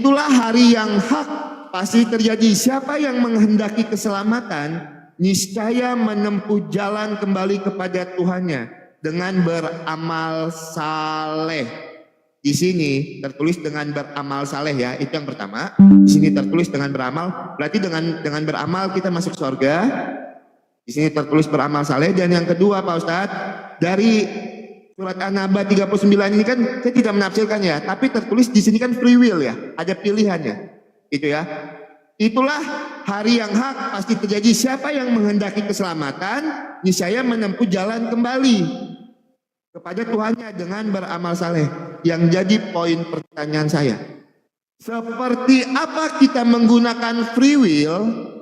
Itulah hari yang hak pasti terjadi. Siapa yang menghendaki keselamatan, niscaya menempuh jalan kembali kepada Tuhannya dengan beramal saleh. Di sini tertulis dengan beramal saleh ya, itu yang pertama. Di sini tertulis dengan beramal, berarti dengan beramal kita masuk surga. Di sini tertulis beramal saleh. Dan yang kedua Pak Ustadz, dari surat An-Naba 39 ini kan saya tidak menafsirkan ya, tapi tertulis di sini kan free will ya, ada pilihannya, gitu ya. Itulah hari yang hak pasti terjadi. Siapa yang menghendaki keselamatan, niscaya menempuh jalan kembali kepada Tuhannya dengan beramal saleh. Yang jadi poin pertanyaan saya, seperti apa kita menggunakan free will?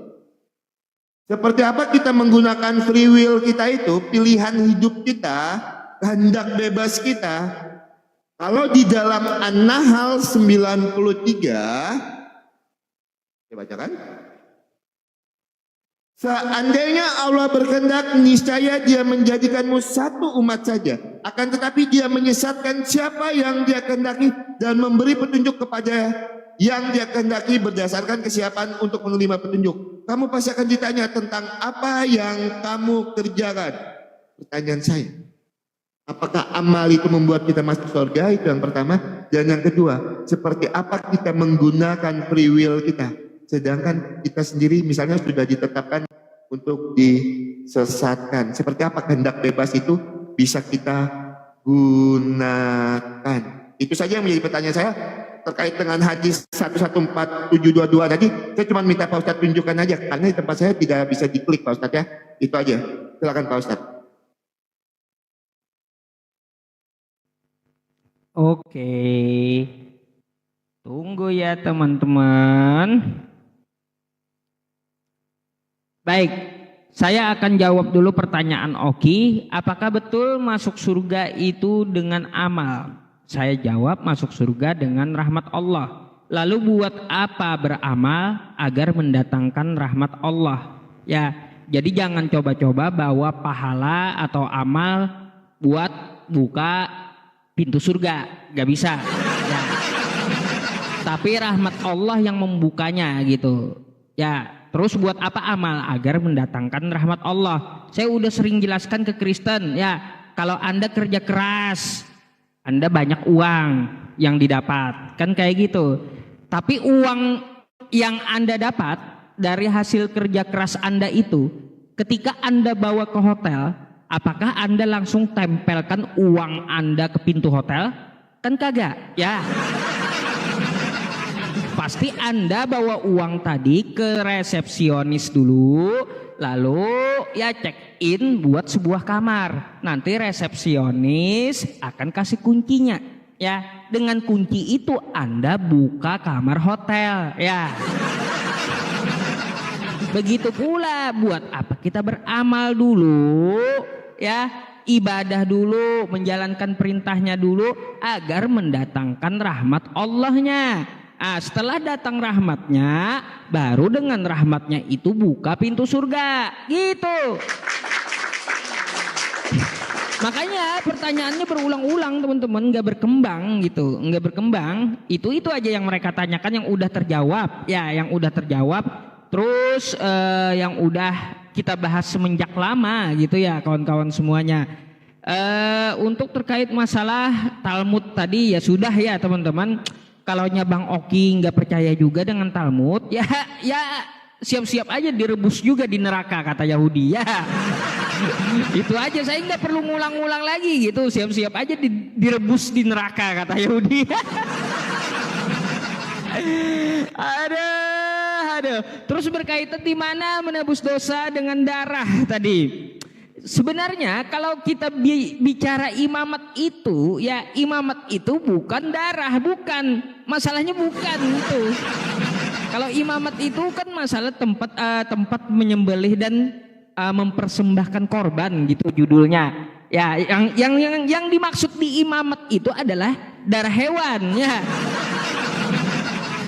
Seperti apa kita menggunakan free will kita itu, pilihan hidup kita, kehendak bebas kita. Kalau di dalam An-Nahl 93, saya bacakan. Seandainya Allah berkehendak, niscaya Dia menjadikanmu satu umat saja. Akan tetapi Dia menyesatkan siapa yang Dia kehendaki dan memberi petunjuk kepada yang Dia kehendaki berdasarkan kesiapan untuk menerima petunjuk. Kamu pasti akan ditanya tentang apa yang kamu kerjakan. Pertanyaan saya, apakah amal itu membuat kita masuk surga? Itu yang pertama. Dan yang kedua, seperti apa kita menggunakan free will kita, sedangkan kita sendiri misalnya sudah ditetapkan untuk disesatkan. Seperti apa kehendak bebas itu bisa kita gunakan? Itu saja yang menjadi pertanyaan saya terkait dengan hadis 114722 tadi. Saya cuma minta Pak Ustadz tunjukkan aja, karena di tempat saya tidak bisa diklik Pak Ustadz ya. Itu aja. Silakan Pak Ustadz. Oke, tunggu ya teman-teman. Baik, saya akan jawab dulu pertanyaan Oki. Apakah betul masuk surga itu dengan amal? Saya jawab masuk surga dengan rahmat Allah. Lalu buat apa beramal agar mendatangkan rahmat Allah? Ya, jadi jangan coba-coba bawa pahala atau amal buat buka pintu surga, gak bisa ya. Tapi rahmat Allah yang membukanya gitu ya. Terus buat apa amal? Agar mendatangkan rahmat Allah. Saya udah sering jelaskan ke Kristen ya, kalau Anda kerja keras, Anda banyak uang yang didapat, kan kayak gitu. Tapi uang yang Anda dapat dari hasil kerja keras Anda itu, ketika Anda bawa ke hotel, apakah Anda langsung tempelkan uang Anda ke pintu hotel? Kan kagak, ya. Pasti Anda bawa uang tadi ke resepsionis dulu, lalu ya check in buat sebuah kamar. Nanti resepsionis akan kasih kuncinya, ya. Dengan kunci itu Anda buka kamar hotel, ya. Begitu pula buat apa kita beramal dulu, ya, ibadah dulu, menjalankan perintahnya dulu agar mendatangkan rahmat Allahnya. Nah, setelah datang rahmatnya, baru dengan rahmatnya itu buka pintu surga, gitu. Makanya pertanyaannya berulang-ulang teman-teman, nggak berkembang gitu, nggak berkembang. Itu aja yang mereka tanyakan yang udah terjawab, ya, yang udah terjawab. Terus yang udah kita bahas semenjak lama gitu ya kawan-kawan semuanya. Untuk terkait masalah Talmud tadi ya sudah ya teman-teman. Kalau Bang Oki nggak percaya juga dengan Talmud, ya siap-siap aja direbus juga di neraka kata Yahudi ya. Itu aja, saya nggak perlu ngulang-ngulang lagi gitu, siap-siap aja direbus di neraka kata Yahudi. Aduh. Terus berkaitan di mana menebus dosa dengan darah tadi. Sebenarnya kalau kita bicara imamat itu, ya imamat itu bukan darah, bukan. Masalahnya bukan itu. Kalau imamat itu kan masalah tempat menyembelih dan mempersembahkan korban gitu judulnya. Ya, yang dimaksud di imamat itu adalah darah hewan, ya.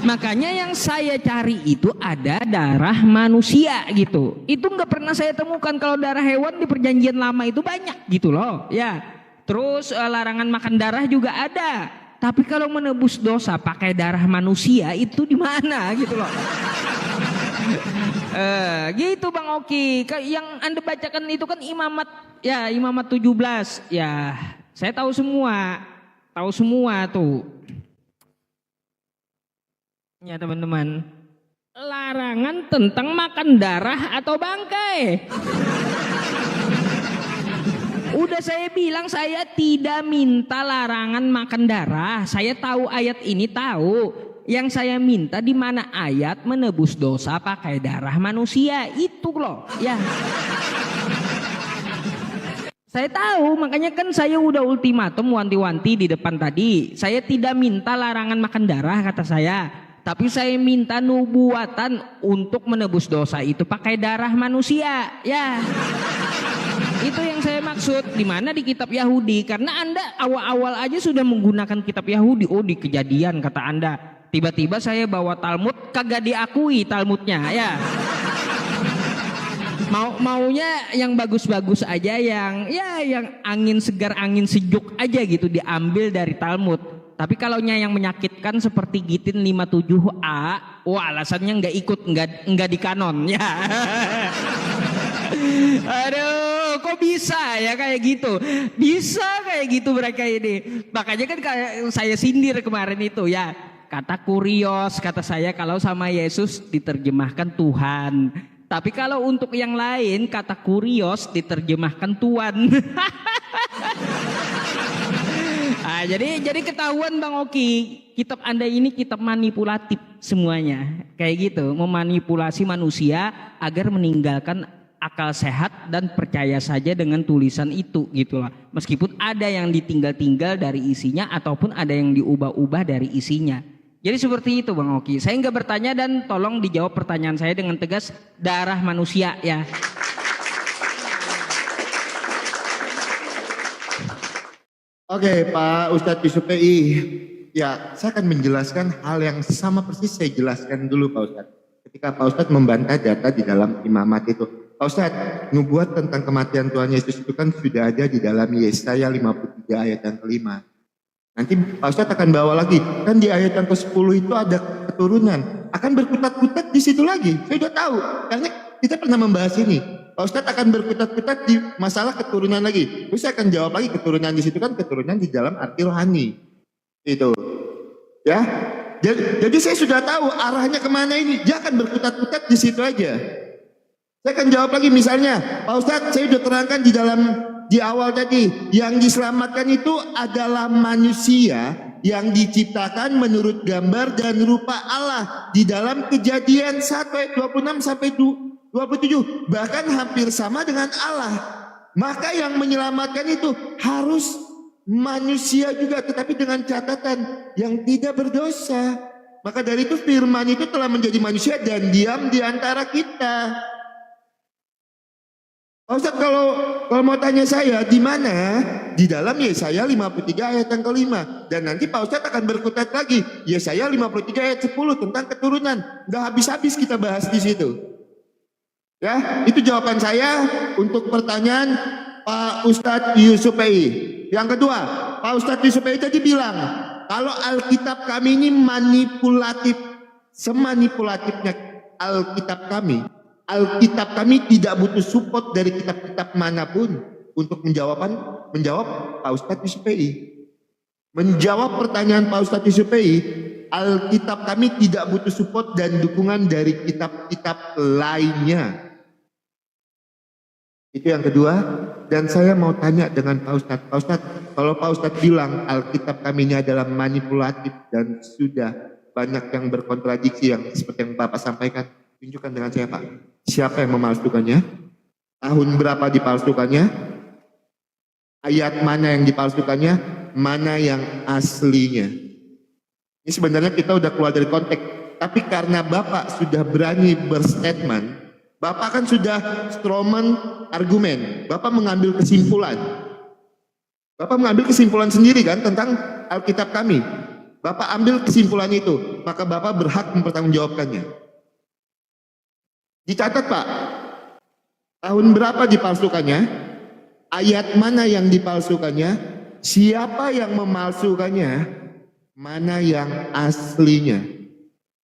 Makanya yang saya cari itu ada darah manusia gitu. Itu nggak pernah saya temukan. Kalau darah hewan di perjanjian lama itu banyak gitu loh, ya. Terus larangan makan darah juga ada. Tapi kalau menebus dosa pakai darah manusia itu di mana gitu loh. Gitu Bang Oki. Yang Anda bacakan itu kan imamat ya, imamat 17. Ya, saya tahu semua. Tahu semua tuh. Ya teman-teman. Larangan tentang makan darah atau bangkai. Udah saya bilang saya tidak minta larangan makan darah. Saya tahu ayat ini tahu. Yang saya minta di mana ayat menebus dosa pakai darah manusia itu loh. Ya. Saya tahu, makanya kan saya udah ultimatum wanti-wanti di depan tadi. Saya tidak minta larangan makan darah kata saya. Tapi saya minta nubuatan untuk menebus dosa itu pakai darah manusia. Ya. Itu yang saya maksud. Di mana di kitab Yahudi. Karena Anda awal-awal aja sudah menggunakan kitab Yahudi. Oh di Kejadian kata Anda. Tiba-tiba saya bawa Talmud kagak diakui Talmudnya. Ya. Maunya yang bagus-bagus aja, yang angin segar angin sejuk aja gitu diambil dari Talmud. Tapi kalau yang menyakitkan seperti Gitin 57a, wah alasannya nggak ikut, nggak di kanon ya. Aduh, kok bisa ya kayak gitu? Bisa kayak gitu mereka ini. Makanya kan kayak saya sindir kemarin itu ya. Kata kurios, kata saya kalau sama Yesus diterjemahkan Tuhan. Tapi kalau untuk yang lain kata kurios diterjemahkan Tuan. Jadi ketahuan Bang Oki, kitab Anda ini kitab manipulatif semuanya. Kayak gitu, memanipulasi manusia agar meninggalkan akal sehat dan percaya saja dengan tulisan itu gitulah. Meskipun ada yang ditinggal-tinggal dari isinya ataupun ada yang diubah-ubah dari isinya. Jadi seperti itu Bang Oki. Saya nggak bertanya dan tolong dijawab pertanyaan saya dengan tegas, darah manusia ya. Oke Pak Ustadz Yusuf PI. Ya saya akan menjelaskan hal yang sama persis saya jelaskan dulu Pak Ustadz. Ketika Pak Ustadz membantah data di dalam imamat itu. Pak Ustadz, nubuat tentang kematian Tuhan Yesus itu kan sudah ada di dalam Yesaya 53 ayat yang kelima. Nanti Pak Ustadz akan bawa lagi, kan di ayat yang ke-10 itu ada keturunan, akan berkutat-kutat di situ lagi. Saya sudah tahu, karena kita pernah membahas ini. Pak Ustadz akan berkutat-kutat di masalah keturunan lagi. Terus saya akan jawab lagi, keturunan di situ kan keturunan di dalam arti rohani. Itu, ya. Jadi saya sudah tahu arahnya kemana ini. Dia akan berkutat-kutat di situ aja. Saya akan jawab lagi misalnya, Pak Ustadz saya sudah terangkan di awal tadi, yang diselamatkan itu adalah manusia yang diciptakan menurut gambar dan rupa Allah di dalam Kejadian 1 ayat 26 sampai 27, bahkan hampir sama dengan Allah. Maka yang menyelamatkan itu harus manusia juga, tetapi dengan catatan yang tidak berdosa. Maka dari itu firman itu telah menjadi manusia dan diam di antara kita. Pak Ustadz kalau mau tanya saya di mana? Di dalam Yesaya 53 ayat yang kelima. Dan nanti Pak Ustadz akan berkutat lagi. Yesaya 53 ayat 10 tentang keturunan. Nggak habis-habis kita bahas di situ. Ya, itu jawaban saya untuk pertanyaan Pak Ustadz Yusuf PI. Yang kedua, Pak Ustadz Yusuf PI tadi bilang, kalau Alkitab kami ini manipulatif, semanipulatifnya Alkitab kami. Alkitab kami tidak butuh support dari kitab-kitab manapun untuk menjawab Pak Ustadz Yusuf PI. Menjawab pertanyaan Pak Ustadz Yusuf PI, Alkitab kami tidak butuh support dan dukungan dari kitab-kitab lainnya. Itu yang kedua. Dan saya mau tanya dengan Pak Ustadz, kalau Pak Ustadz bilang Alkitab kami ini adalah manipulatif dan sudah banyak yang berkontradiksi yang seperti yang Bapak sampaikan, tunjukkan dengan saya Pak. Siapa yang memalsukannya? Tahun berapa dipalsukannya? Ayat mana yang dipalsukannya? Mana yang aslinya? Ini sebenarnya kita udah keluar dari konteks. Tapi karena Bapak sudah berani berstatement, Bapak kan sudah strawman argumen. Bapak mengambil kesimpulan. Bapak mengambil kesimpulan sendiri kan tentang Alkitab kami. Bapak ambil kesimpulan itu. Maka Bapak berhak mempertanggungjawabkannya. Dicatat Pak, tahun berapa dipalsukannya, ayat mana yang dipalsukannya, siapa yang memalsukannya, mana yang aslinya.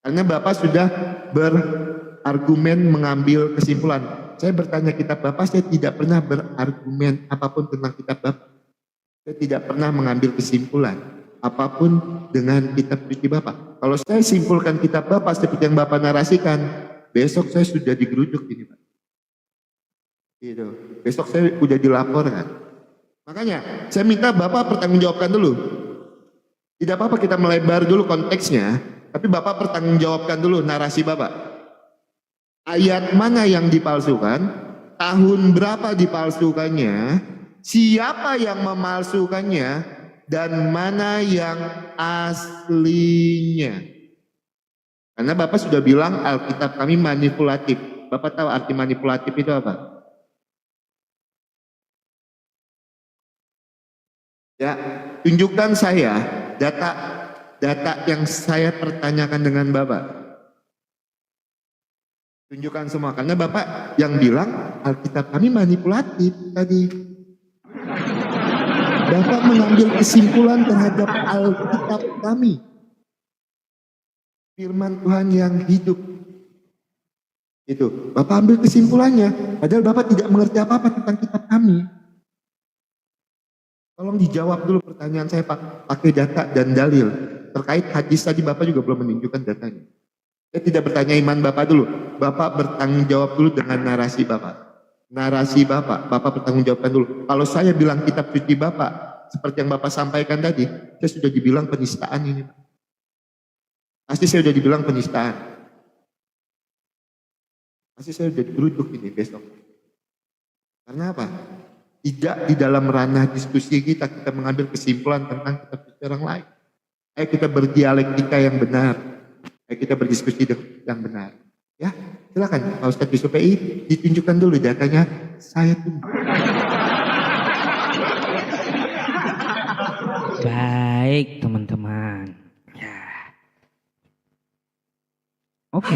Karena Bapak sudah berargumen mengambil kesimpulan. Saya bertanya kitab Bapak, saya tidak pernah berargumen apapun tentang kitab Bapak. Saya tidak pernah mengambil kesimpulan apapun dengan kitab suci Bapak. Kalau saya simpulkan kitab Bapak seperti yang Bapak narasikan, besok saya sudah digeruduk ini Pak. Gitu. Besok saya sudah dilaporkan. Makanya saya minta Bapak pertanggungjawabkan dulu. Tidak apa-apa kita melebar dulu konteksnya, tapi Bapak pertanggungjawabkan dulu narasi Bapak. Ayat mana yang dipalsukan, tahun berapa dipalsukannya, siapa yang memalsukannya, dan mana yang aslinya. Karena Bapak sudah bilang Alkitab kami manipulatif. Bapak tahu arti manipulatif itu apa? Ya, tunjukkan saya data yang saya pertanyakan dengan Bapak. Tunjukkan semua, karena Bapak yang bilang Alkitab kami manipulatif tadi. Bapak mengambil kesimpulan terhadap Alkitab kami. Firman Tuhan yang hidup. Itu, Bapak ambil kesimpulannya, padahal Bapak tidak mengerti apa-apa tentang kitab kami. Tolong dijawab dulu pertanyaan saya Pak, pakai data dan dalil. Terkait hadis tadi Bapak juga belum menunjukkan datanya. Saya tidak bertanya iman Bapak dulu. Bapak bertanggung jawab dulu dengan narasi Bapak. Narasi Bapak bertanggung jawabkan dulu. Kalau saya bilang kitab suci Bapak, seperti yang Bapak sampaikan tadi, saya sudah dibilang penistaan ini Pak. Pasti saya sudah dibilang penistaan. Pasti saya sudah digeruduk ini besok. Karena apa? Tidak di dalam ranah diskusi kita mengambil kesimpulan tentang kitab suci orang lain. Ayo kita berdialektika yang benar. Ayo kita berdiskusi yang benar. Ya, silakan Pak Ustadz Yusuf PI ditunjukkan dulu datanya. Saya tunggu. Baik teman-teman. Ya. Oke.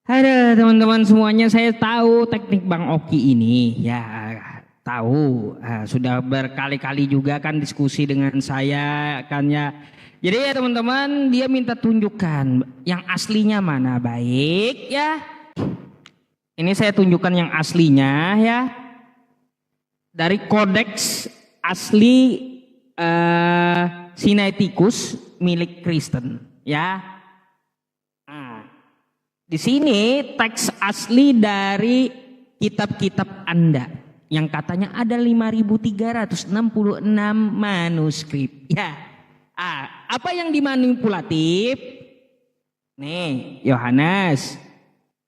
Ada teman-teman semuanya, saya tahu teknik Bang Oki ini, ya tahu, sudah berkali-kali juga kan diskusi dengan saya kan ya. Jadi ya teman-teman, dia minta tunjukkan yang aslinya mana, baik ya. Ini saya tunjukkan yang aslinya ya, dari kodeks asli Sinaiticus milik Kristen ya. Di sini teks asli dari kitab-kitab Anda yang katanya ada 5.366 manuskrip. Ya, apa yang dimanipulatif? Nih, Yohanes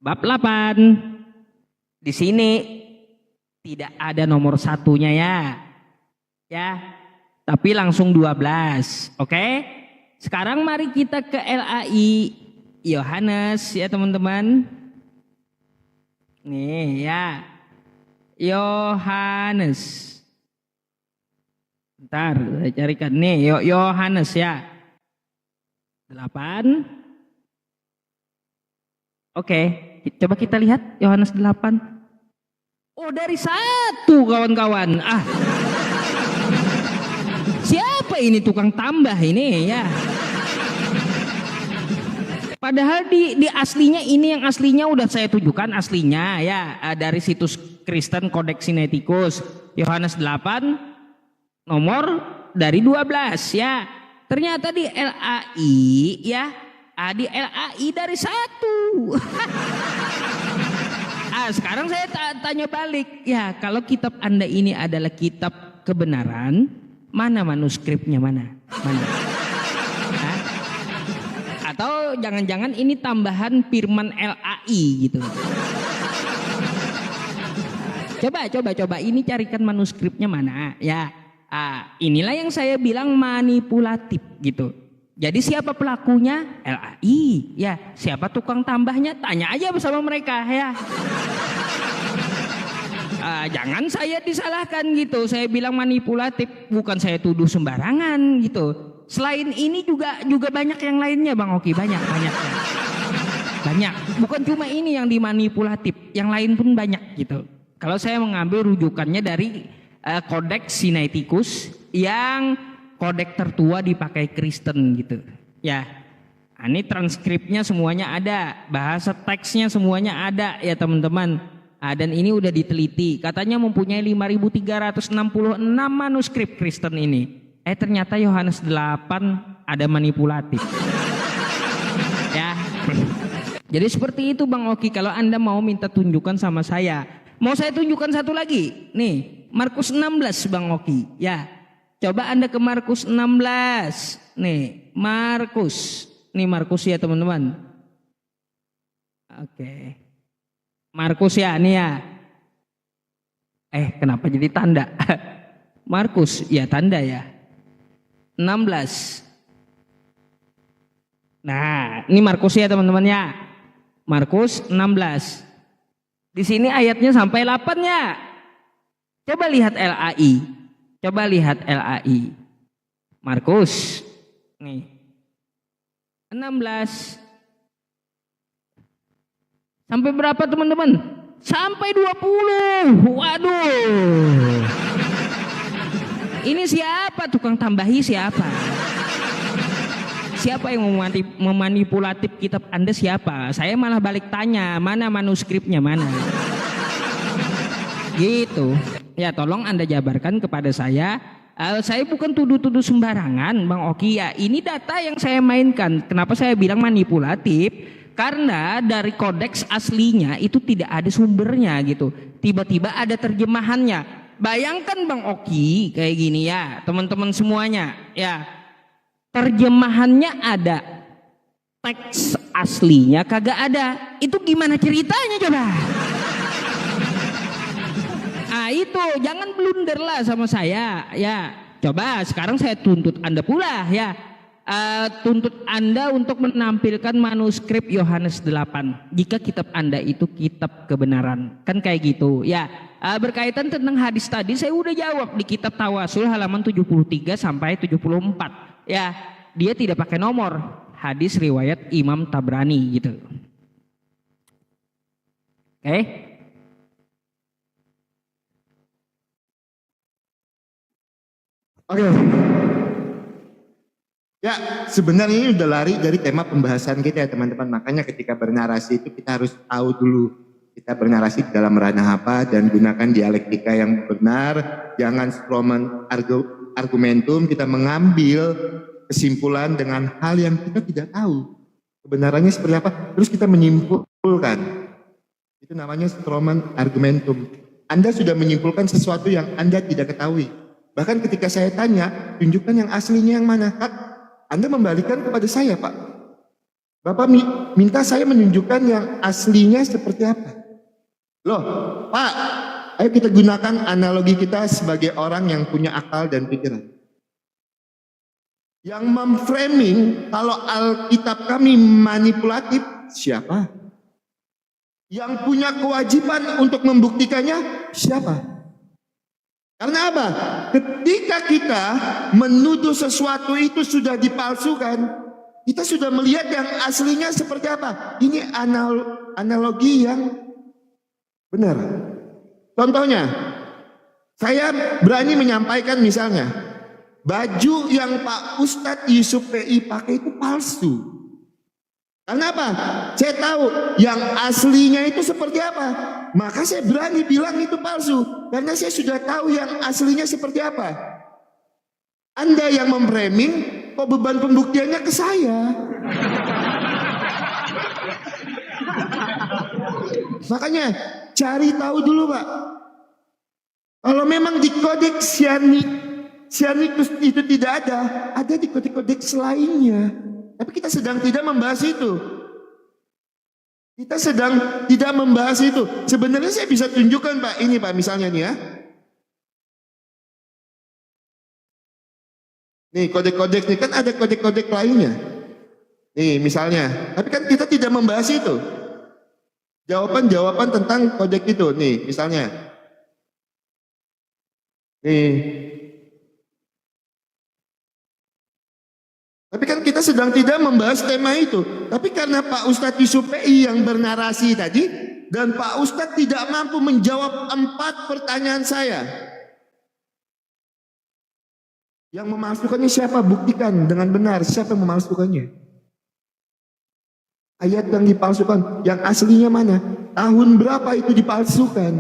bab 8. Di sini tidak ada nomor satunya ya, tapi langsung 12. Oke? Sekarang mari kita ke LAI Yohanes ya teman-teman. Nih ya, Yohanes. Bentar, saya carikan nih Yohanes ya. 8. Oke, coba kita lihat Yohanes 8. Oh, dari 1 kawan-kawan. Siapa ini tukang tambah ini ya? Padahal di aslinya ini yang aslinya udah saya tunjukkan aslinya ya, dari situs Kristen Codex Sinaiticus Yohanes 8 nomor dari 12 ya. Ternyata di LAI ya, di LAI dari 1. Sekarang saya tanya balik ya, kalau kitab Anda ini adalah kitab kebenaran, mana manuskripnya mana? Atau jangan-jangan ini tambahan firman LAI gitu. Coba ini carikan manuskripnya mana ya. Inilah yang saya bilang manipulatif gitu. Jadi siapa pelakunya? LAI ya. Siapa tukang tambahnya? Tanya aja bersama mereka ya. Jangan saya disalahkan gitu. Saya bilang manipulatif, bukan saya tuduh sembarangan gitu. Selain ini juga banyak yang lainnya Bang Oki, banyak. Bukan cuma ini yang dimanipulatif, yang lain pun banyak gitu. Kalau saya mengambil rujukannya dari Codex Sinaiticus yang kodek tertua dipakai Kristen gitu. Ya, ini transkripnya semuanya ada, bahasa teksnya semuanya ada ya teman-teman. Dan ini udah diteliti, katanya mempunyai 5.366 manuskrip Kristen ini. Ternyata Yohanes 8 ada manipulatif. Ya. Jadi seperti itu Bang Oki, kalau Anda mau minta tunjukkan sama saya. Mau saya tunjukkan satu lagi. Nih, Markus 16 Bang Oki. Ya. Coba Anda ke Markus 16. Nih, Markus. Nih Markus ya teman-teman. Oke. Markus ya, nih ya. Kenapa jadi tanda? Markus, ya tanda ya. 16. Nah, ini Markus ya teman-teman ya. Markus 16. Di sini ayatnya sampai 8 ya. Coba lihat LAI. Coba lihat LAI. Markus. Nih. 16. Sampai berapa teman-teman? Sampai 20. Waduh. Ini siapa tukang tambahi siapa? Siapa yang memanipulatif kitab Anda siapa? Saya malah balik tanya, mana manuskripnya mana? Gitu. Ya tolong Anda jabarkan kepada saya. Saya bukan tuduh-tuduh sembarangan Bang Oki ya. Ini data yang saya mainkan. Kenapa saya bilang manipulatif? Karena dari kodeks aslinya itu tidak ada sumbernya gitu. Tiba-tiba ada terjemahannya. Bayangkan Bang Oki kayak gini ya teman-teman semuanya ya, terjemahannya ada, teks aslinya kagak ada. Itu gimana ceritanya coba? Itu jangan blunder lah sama saya ya. Coba sekarang saya tuntut Anda pula ya, tuntut Anda untuk menampilkan manuskrip Yohanes 8 jika kitab Anda itu kitab kebenaran, kan kayak gitu ya. Berkaitan tentang hadis tadi saya udah jawab di kitab Tawasul halaman 73 sampai 74 ya. Dia tidak pakai nomor, hadis riwayat Imam Tabrani gitu. Oke. Ya, sebenarnya ini udah lari dari tema pembahasan kita ya teman-teman. Makanya ketika bernarasi itu kita harus tahu dulu kita bernarasi dalam ranah apa dan gunakan dialektika yang benar. Jangan stroman argumentum, kita mengambil kesimpulan dengan hal yang kita tidak tahu kebenarannya seperti apa, terus kita menyimpulkan. Itu namanya stroman argumentum. Anda sudah menyimpulkan sesuatu yang Anda tidak ketahui. Bahkan ketika saya tanya, tunjukkan yang aslinya yang mana, Kak? Anda membalikan kepada saya, Pak. Bapak minta saya menunjukkan yang aslinya seperti apa. Loh, Pak, ayo kita gunakan analogi kita sebagai orang yang punya akal dan pikiran. Yang memframing kalau Alkitab kami manipulatif, siapa? Yang punya kewajiban untuk membuktikannya, siapa? Karena apa? Ketika kita menuduh sesuatu itu sudah dipalsukan, kita sudah melihat yang aslinya seperti apa. Ini analogi yang benar. Contohnya, saya berani menyampaikan misalnya, baju yang Pak Ustadz Yusuf PI pakai itu palsu. Karena apa? Saya tahu yang aslinya itu seperti apa. Maka saya berani bilang itu palsu. Karena saya sudah tahu yang aslinya seperti apa. Anda yang memframing, kok beban pembuktiannya ke saya? Makanya cari tahu dulu Pak. Kalau memang di kodeks Sianikus itu tidak ada di kodeks lainnya. Tapi kita sedang tidak membahas itu. Kita sedang tidak membahas itu. Sebenarnya saya bisa tunjukkan Pak, ini Pak misalnya nih ya. Nih kodek-kodek nih kan ada kodek-kodek lainnya. Nih misalnya, tapi kan kita tidak membahas itu. Jawaban-jawaban tentang kodek itu, nih misalnya. Nih. Tapi kan kita sedang tidak membahas tema itu. Tapi karena Pak Ustadz Yusuf PI yang bernarasi tadi, dan Pak Ustadz tidak mampu menjawab 4 pertanyaan saya. Yang memalsukannya siapa? Buktikan dengan benar siapa yang memalsukannya. Ayat yang dipalsukan, yang aslinya mana? Tahun berapa itu dipalsukan?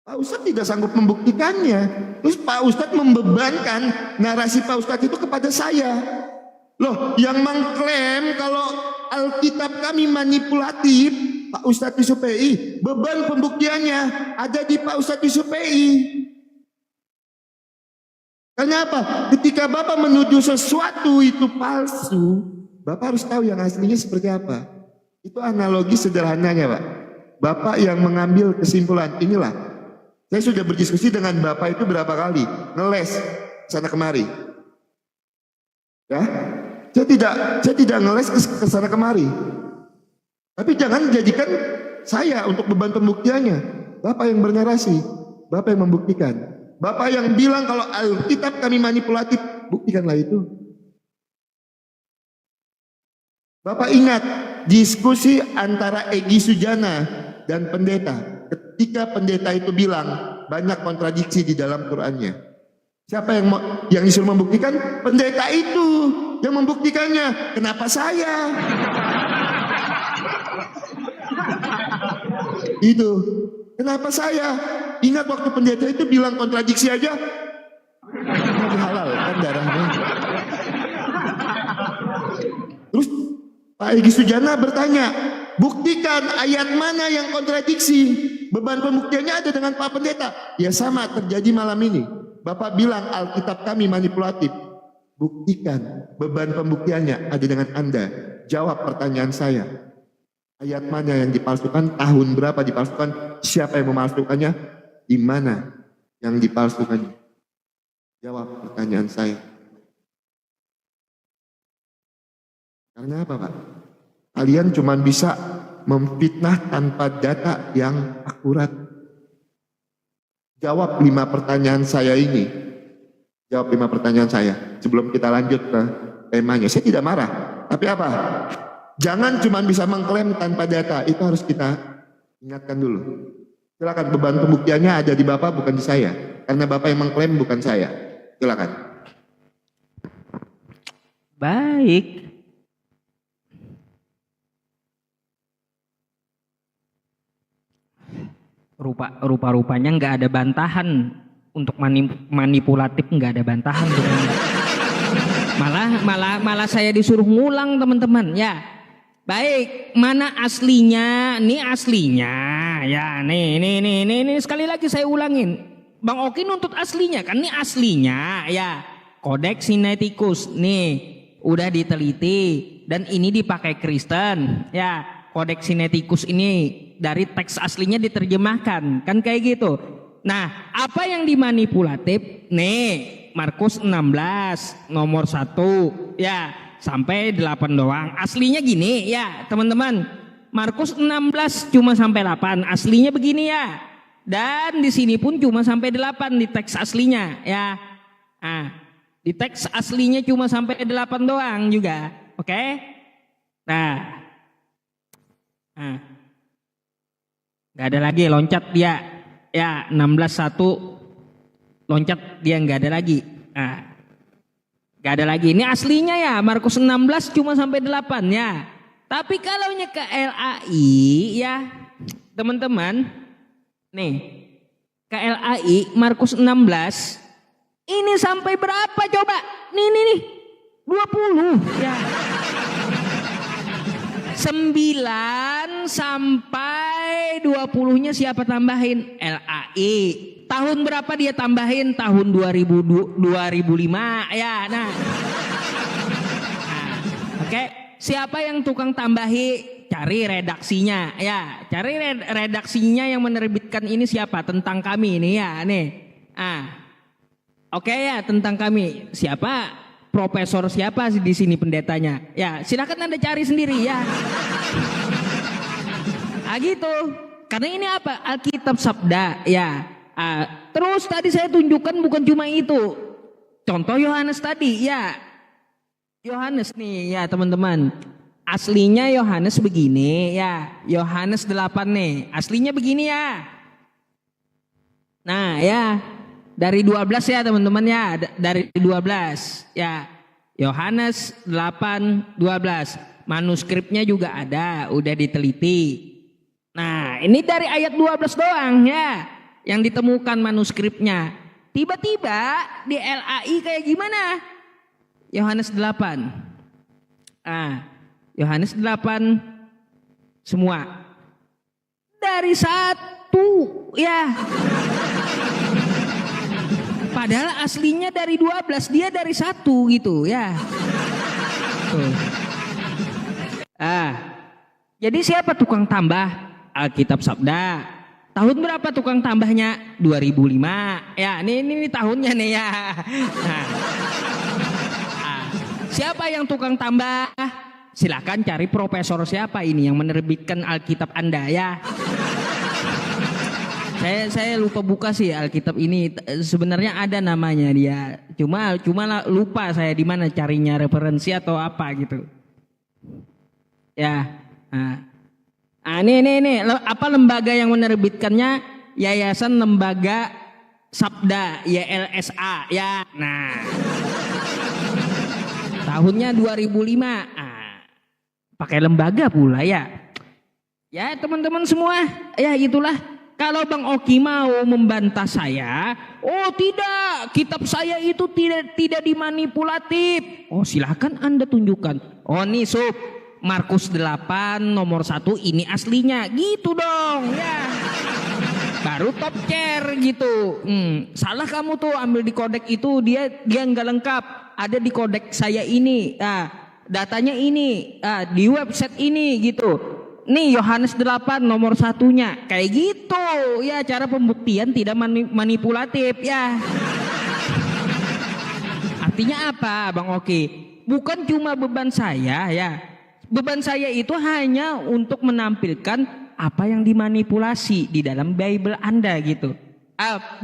Pak Ustadz tidak sanggup membuktikannya. Terus Pak Ustadz membebankan narasi Pak Ustadz itu kepada saya. Loh, yang mengklaim kalau Alkitab kami manipulatif, Pak Ustadz Yusuf PI, beban pembuktiannya ada di Pak Ustadz Yusuf PI. Kenapa? Ketika Bapak menuduh sesuatu itu palsu, Bapak harus tahu yang aslinya seperti apa. Itu analogi sederhananya, Pak. Bapak yang mengambil kesimpulan, inilah. Saya sudah berdiskusi dengan Bapak itu berapa kali, ngeles sana kemari. Ya, saya tidak ngeles ke sana kemari. Tapi jangan jadikan saya untuk beban pembuktiannya. Bapak yang bernarasi, Bapak yang membuktikan. Bapak yang bilang kalau Alkitab kami manipulatif, buktikanlah itu. Bapak ingat diskusi antara Egy Sujana dan pendeta. Ketika pendeta itu bilang banyak kontradiksi di dalam Qur'annya. Siapa yang disuruh membuktikan? Pendeta itu yang membuktikannya. Kenapa saya? Itu. Kenapa saya? Ingat waktu pendeta itu bilang kontradiksi aja, mau dihalalkan darahnya. Terus Pak Egy Sujana bertanya, buktikan ayat mana yang kontradiksi. Beban pembuktiannya ada dengan Pak Pendeta. Ya sama terjadi malam ini. Bapak bilang Alkitab kami manipulatif. Buktikan beban pembuktiannya ada dengan Anda. Jawab pertanyaan saya. Ayat mana yang dipalsukan, tahun berapa dipalsukan, siapa yang memalsukannya, di mana yang dipalsukannya. Jawab pertanyaan saya. Karena apa, Pak? Kalian cuma bisa memfitnah tanpa data yang akurat. Jawab 5 pertanyaan saya ini. Jawab 5 pertanyaan saya sebelum kita lanjut ke temanya. Saya tidak marah, tapi apa? Jangan cuma bisa mengklaim tanpa data, itu harus kita ingatkan dulu. Silakan, beban pembuktiannya ada di Bapak bukan di saya. Karena Bapak yang mengklaim bukan saya. Silakan. Baik. Rupa-rupanya nggak ada bantahan untuk manipulatif, nggak ada bantahan. Malah saya disuruh ngulang, teman-teman. Ya. Baik, mana aslinya? Nih aslinya, ya nih sekali lagi saya ulangin. Bang Oki nuntut aslinya kan, nih aslinya, ya Codex Sinaiticus nih udah diteliti dan ini dipakai Kristen, ya Codex Sinaiticus ini dari teks aslinya diterjemahkan, kan kayak gitu. Nah, apa yang dimanipulatif? Nih Markus 16 nomor 1, ya. Sampai 8 doang. Aslinya gini ya teman-teman. Markus 16 cuma sampai 8. Aslinya begini ya. Dan di sini pun cuma sampai 8 di teks aslinya ya. Nah, di teks aslinya cuma sampai 8 doang juga. Oke? Nah. Gak ada lagi, loncat dia. Ya 16:1 loncat dia nggak ada lagi. Nah. Gak ada lagi. Ini aslinya ya Markus 16 cuma sampai 8 ya. Tapi kalau ke LAI ya teman-teman. Nih KLAI Markus 16 ini sampai berapa coba? Nih 20 ya. 9 sampai 20-nya siapa tambahin? LAI. Tahun berapa dia tambahin? Tahun 2005 ya. Nah oke. Siapa yang tukang tambahi? Cari redaksinya ya. Cari redaksinya yang menerbitkan ini siapa? Tentang kami ini ya. Nih oke ya, tentang kami. Siapa? Profesor siapa di sini pendetanya? Ya silakan Anda cari sendiri ya. Gitu. Karena ini apa? Alkitab Sabda ya. Terus tadi saya tunjukkan bukan cuma itu. Contoh Yohanes tadi ya. Yohanes nih ya teman-teman. Aslinya Yohanes begini ya. Yohanes 8 nih. Aslinya begini ya. Nah ya, dari 12 ya teman-teman ya, dari 12 ya. Yohanes 8:12. Manuskripnya juga ada, udah diteliti. Nah, ini dari ayat 12 doang ya yang ditemukan manuskripnya. Tiba-tiba di LAI kayak gimana? Yohanes 8. Yohanes 8 semua. Dari 1 ya. Padahal aslinya dari 12, dia dari 1 gitu ya. Tuh. Jadi siapa tukang tambah Alkitab Sabda? Tahun berapa tukang tambahnya? 2005. Ya, ini tahunnya nih ya. Nah. Siapa yang tukang tambah? Silakan cari profesor siapa ini yang menerbitkan Alkitab Anda ya. Saya lupa buka sih Alkitab ini, sebenarnya ada namanya dia. Cuma lupa saya di mana carinya, referensi atau apa gitu. Ya. Ini apa lembaga yang menerbitkannya? Yayasan Lembaga Sabda YLSA ya. Nah. Tahunnya 2005. Pakai lembaga pula ya. Ya teman-teman semua, ya itulah. Kalau Bang Oki mau membantah saya, oh tidak, kitab saya itu tidak dimanipulatif. Oh silahkan Anda tunjukkan. Oh nih Sob, Markus 8 nomor 1 ini aslinya, gitu dong ya. Baru top chair gitu. Salah kamu tuh ambil di kodek itu, dia nggak lengkap. Ada di kodek saya ini, datanya ini, di website ini gitu. Nih Yohanes 8 nomor 1-nya kayak gitu ya, cara pembuktian tidak manipulatif ya. Artinya apa Bang Oki? Bukan cuma beban saya ya. Beban saya itu hanya untuk menampilkan apa yang dimanipulasi di dalam Bible Anda gitu.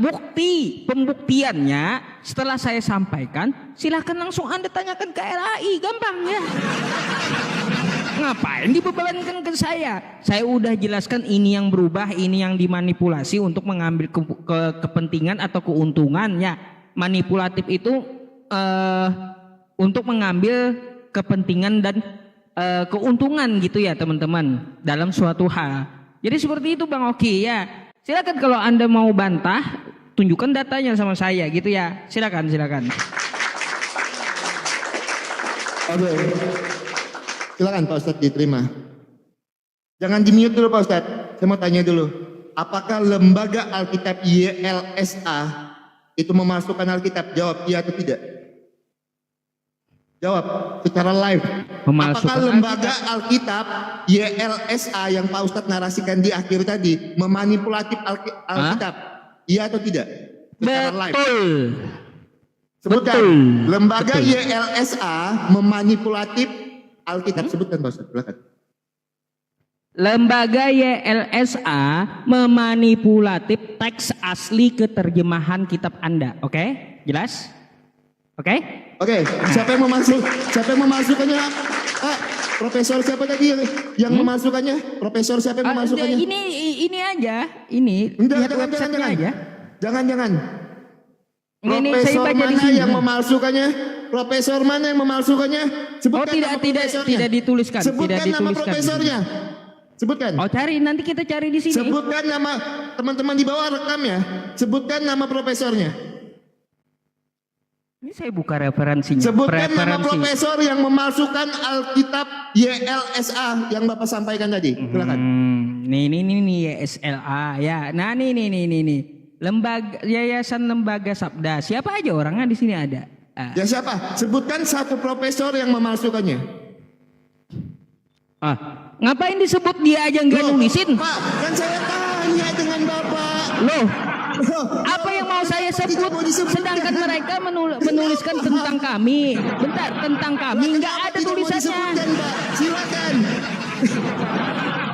Bukti pembuktiannya setelah saya sampaikan, silahkan langsung Anda tanyakan ke LAI, gampang ya. Ngapain dibebankan ke saya? Saya udah jelaskan ini yang berubah, ini yang dimanipulasi untuk mengambil kepentingan atau keuntungannya. Manipulatif itu untuk mengambil kepentingan dan keuntungan gitu ya teman-teman dalam suatu hal. Jadi seperti itu Bang Oki ya. Silakan kalau Anda mau bantah, tunjukkan datanya sama saya gitu ya. Silakan. Oke. Silakan Pak Ustadz diterima. Jangan di mute dulu Pak Ustadz. Saya mau tanya dulu. Apakah lembaga Alkitab YLSA itu memasukkan Alkitab? Jawab iya atau tidak? Jawab secara live. Apakah lembaga Alkitab YLSA yang Pak Ustadz narasikan di akhir tadi memanipulatif Alkitab? Iya atau tidak? Secara live. Sebutkan. Lembaga YLSA memanipulatif Alkitab, sebutkan Pak Ustadz, silakan. Lembaga YLSA memanipulatif teks asli keterjemahan kitab Anda. Oke? Jelas? Oke? Siapa yang memasukkannya? Profesor siapa tadi yang memasukkannya? Profesor siapa yang memasukkannya? Ini aja, ini. Jangan. Profesor mana yang memalsukannya? Profesor mana yang memalsukannya? Sebutkan nama profesornya. Tidak dituliskan. Sebutkan nama profesornya. Sebutkan. Oh cari, nanti kita cari di sini. Sebutkan nama, teman-teman di bawah rekam ya. Sebutkan nama profesornya. Ini saya buka referensinya. Sebutkan nama profesor yang memalsukan Alkitab YLSA yang Bapak sampaikan tadi. Silakan. Nih YSLA ya. Nah nih. Lembaga Yayasan Lembaga Sabda. Siapa aja orangnya di sini ada. Ya siapa? Sebutkan satu profesor yang memalsukannya. Ngapain disebut dia aja nggak nulisin? Pak, kan saya tanya dengan Bapak. Loh, apa yang mau saya sebut? Sedangkan mereka menuliskan tentang kami. Bentar, tentang kami nggak ada tulisannya. Silakan.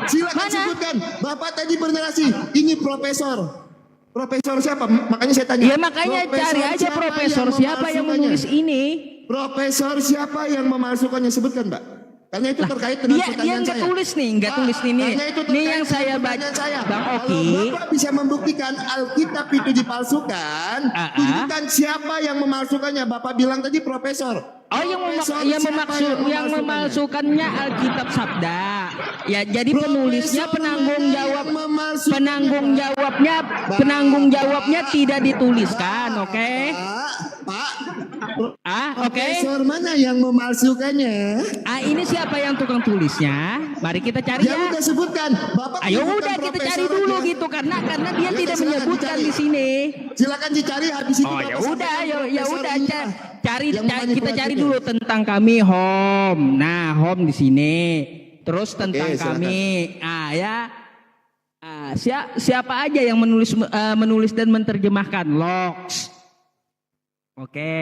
Silakan sebutkan. Bapak tadi bernarasi, ini profesor. Profesor siapa? Makanya saya tanya. Ya makanya cari aja profesor siapa yang menulis ini. Profesor siapa yang memalsukannya? Sebutkan Mbak. Karena itu terkait dengan Dia pertanyaan nggak saya. tulis nih, nggak tulis nih. Karena itu Nih terkait yang dengan saya baca, pertanyaan saya. Bang Kalau Oki. Bapak bisa membuktikan Alkitab itu dipalsukan, tunjukkan siapa yang memalsukannya. Bapak bilang tadi profesor. Oh, yang Profesor siapa yang memalsukannya? memalsukannya Alkitab Sabda. Ya, jadi penulisnya Profesor penanggung jawabnya tidak dituliskan, oke? Pak, Oke. profesor mana yang memalsukannya? Ini siapa yang tukang tulisnya? Mari kita cari Ya ya. udah sebutkan. Bapak Ayo tunjukkan udah kita cari profesor dulu aja. gitu karena dia Ya, tidak silakan menyebutkan dicari. di sini. Silakan dicari habis itu. Oh Bapak ya udah, sampaikan ya profesor udah ini, cari yang kita memanipulasi cari itu. dulu tentang kami home. Nah, home di sini. Terus tentang silakan. kami. Siapa aja yang menulis dan menerjemahkan Logs. Oke.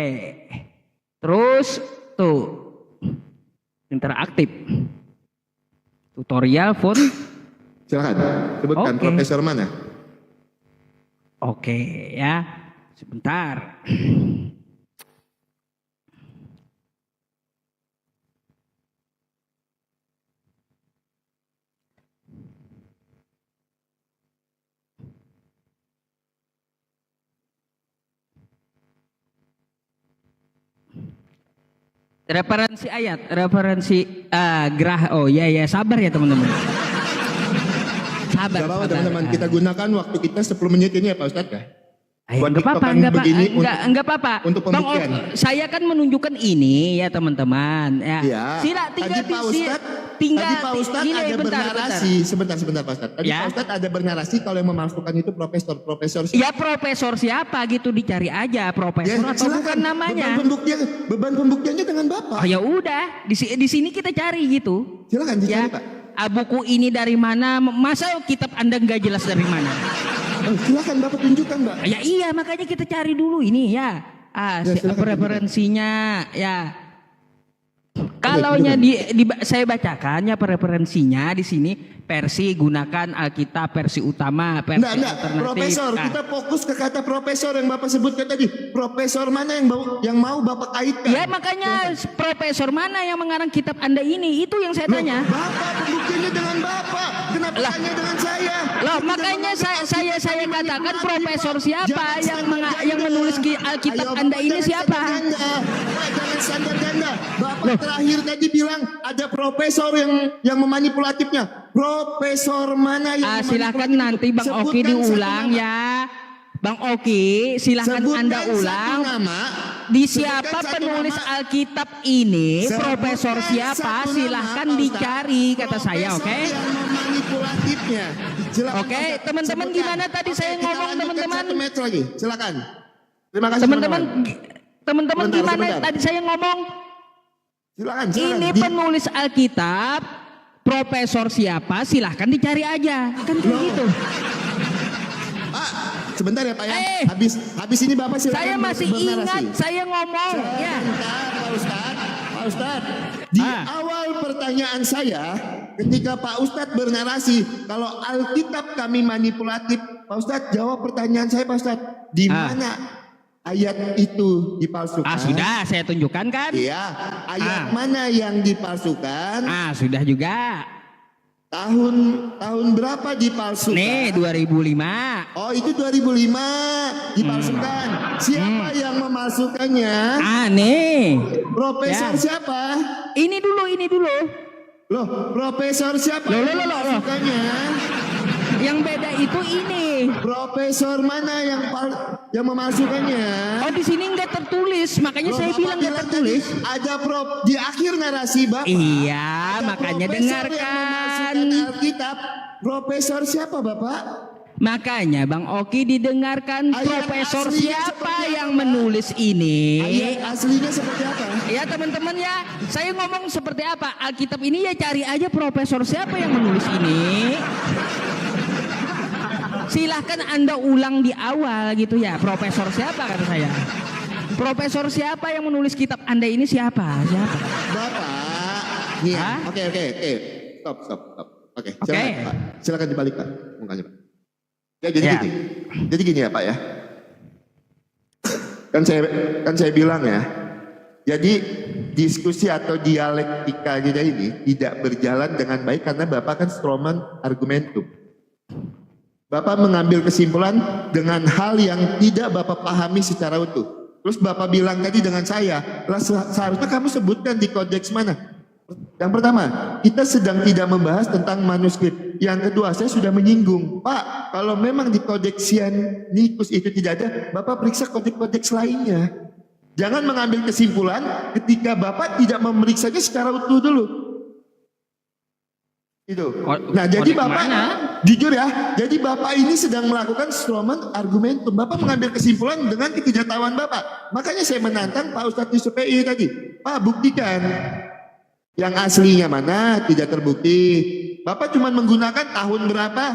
Terus tuh interaktif. Tutorial font. Silakan sebutkan Oke. profesor mana? Oke ya. Sebentar. Referensi ayat, referensi gerah. Oh ya sabar ya teman-teman. Sabar. Gak apa-apa sabar. teman-teman, kita gunakan waktu kita 10 menit ini ya Pak Ustadz ya. Buat Enggak apa-apa, TikTokan begini enggak apa-apa. untuk Bang, pembuktian. saya kan menunjukkan ini ya teman-teman. Ya. Iya. Tinggal Tadi Pak Ustadz gini, ada bentar. bernarasi. Sebentar Pak Ustadz. Tadi Ya. Pak Ustadz ada bernarasi kalau yang memalsukan itu profesor. Ya profesor siapa gitu dicari aja profesor Ya, atau silakan. bukan namanya. Beban pembuktiannya dengan Bapak. Oh ya udah, di sini kita cari gitu. Silakan dicari Ya. Pak. Buku ini dari mana? Masa kitab Anda nggak jelas dari mana? Oh, silakan Bapak tunjukkan Mbak. Ya iya, makanya kita cari dulu ini ya. silakan Referensinya ya. Kalaunya saya bacakan ya referensinya di sini versi gunakan Alkitab versi utama, versi Enggak. alternatif. Profesor, Nah, kita fokus ke kata profesor yang Bapak sebutkan tadi. Profesor mana yang mau Bapak kaitkan? ya makanya profesor mana yang mengarang kitab Anda ini? Itu yang saya tanya. Bapak pembuktiannya dengan Bapak. Kenapa Lah. tanya dengan saya? Loh, makanya saya katakan profesor siapa yang menulis Alkitab Anda ini siapa? Jangan standar ganda. Bapak terakhir tadi bilang ada profesor yang memanipulatifnya. Profesor mana yang Silakan nanti Bang Oki Sebutkan diulang satu nama. ya. Bang Oki, silakan Sebutkan Anda satu ulang. nama. Di Sebutkan siapa satu penulis nama. Alkitab ini, Sebutkan profesor siapa? satu nama, Silahkan Pak Ustadz. dicari kata saya, Profesor oke? yang memanipulatifnya. Silakan, Oke, Pak Ustadz. teman-teman, Sebutkan. gimana tadi Oke, saya kita ngomong, lanjutkan teman-teman? 1 match lagi. Silakan. Terima kasih Teman-teman Sebentar, gimana sebentar. tadi saya ngomong? Silakan. Ini penulis Alkitab, profesor siapa? Silahkan dicari aja. Kan kayak gitu. Pak, sebentar ya Pak ya. Habis ini Bapak silakan Saya masih bernarasi. ingat saya ngomong ya. Sebentar, Pak Ustadz. Di awal pertanyaan saya, ketika Pak Ustadz bernarasi, kalau Alkitab kami manipulatif, Pak Ustadz jawab pertanyaan saya Pak Ustadz. Di mana ayat itu dipalsukan? Sudah saya tunjukkan kan? Iya, ayat mana yang dipalsukan? Sudah juga. Tahun berapa dipalsukan? Nih 2005. Oh itu 2005 dipalsukan. Siapa yang memalsukannya? Nih. Profesor Ya. siapa? Ini dulu. Loh, profesor siapa Loh. yang memalsukannya? Yang beda itu ini. Profesor mana yang memalsukannya? Oh di sini nggak tertulis, makanya Loh, saya Bapak bilang nggak bilang tertulis. tadi Ada di akhir narasi Bapak. Iya, ada makanya profesor dengarkan. yang memalsukan Alkitab. Profesor siapa Bapak? Makanya Bang Oki didengarkan Ayat profesor aslinya siapa seperti yang apa? menulis ini. Ayat aslinya seperti apa? Ya teman-teman ya, saya ngomong seperti apa Alkitab ini ya cari aja profesor siapa yang menulis ini. Silahkan Anda ulang di awal gitu ya, profesor siapa kata saya. Profesor siapa yang menulis kitab Anda ini siapa? Bapak, nih, Hah? oke, stop. Oke, Oke. silakan Pak. Silakan dibalik Pak, mukanya Pak. Ya jadi Ya. gini, ya Pak ya. Kan saya bilang ya. Jadi diskusi atau dialektika kita ini tidak berjalan dengan baik karena Bapak kan strawman argumentum. Bapak mengambil kesimpulan dengan hal yang tidak Bapak pahami secara utuh. Terus Bapak bilang tadi dengan saya, lah seharusnya kamu sebutkan di kodeks mana. Yang pertama, kita sedang tidak membahas tentang manuskrip. Yang kedua, saya sudah menyinggung, Pak, kalau memang di kodeks Sinaiticus itu tidak ada, Bapak periksa kodeks-kodeks lainnya. Jangan mengambil kesimpulan ketika Bapak tidak memeriksanya secara utuh dulu. Itu. Nah, jadi Bapak jujur ya, jadi Bapak ini sedang melakukan strawman argumentum. Bapak mengambil kesimpulan dengan ketidaktahuan Bapak. Makanya saya menantang Pak Ustadz Yusuf PI tadi. Pak, buktikan yang aslinya mana, tidak terbukti. Bapak cuma menggunakan tahun berapa